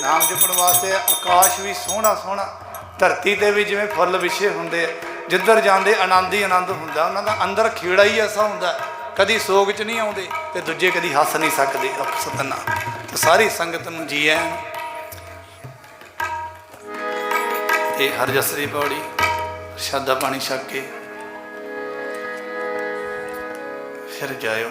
ਨਾਮ ਜਪਣ ਵਾਸਤੇ ਆਕਾਸ਼ ਵੀ ਸੋਹਣਾ ਸੋਹਣਾ, ਧਰਤੀ 'ਤੇ ਵੀ ਜਿਵੇਂ ਫੁੱਲ ਵਿਛੇ ਹੁੰਦੇ ਆ, ਜਿੱਧਰ ਜਾਂਦੇ ਆਨੰਦ ਹੀ ਆਨੰਦ ਹੁੰਦਾ। ਉਹਨਾਂ ਦਾ ਅੰਦਰ ਖੇੜਾ ਹੀ ਐਸਾ ਹੁੰਦਾ, ਕਦੀ ਸੋਗ 'ਚ ਨਹੀਂ ਆਉਂਦੇ ਤੇ ਦੂਜੇ ਕਦੀ ਹੱਸ ਨਹੀਂ ਸਕਦੇ। ਸਤਿਨਾਮ। ਤੇ ਸਾਰੀ ਸੰਗਤ ਨੂੰ ਜੀ ਆਇਆਂ ਤੇ ਹਰਜਸਰੀ ਪੌੜੀ ਪ੍ਰਸ਼ਾਦਾ ਪਾਣੀ ਛਕ ਕੇ ਫਿਰ ਜਾਇਓ।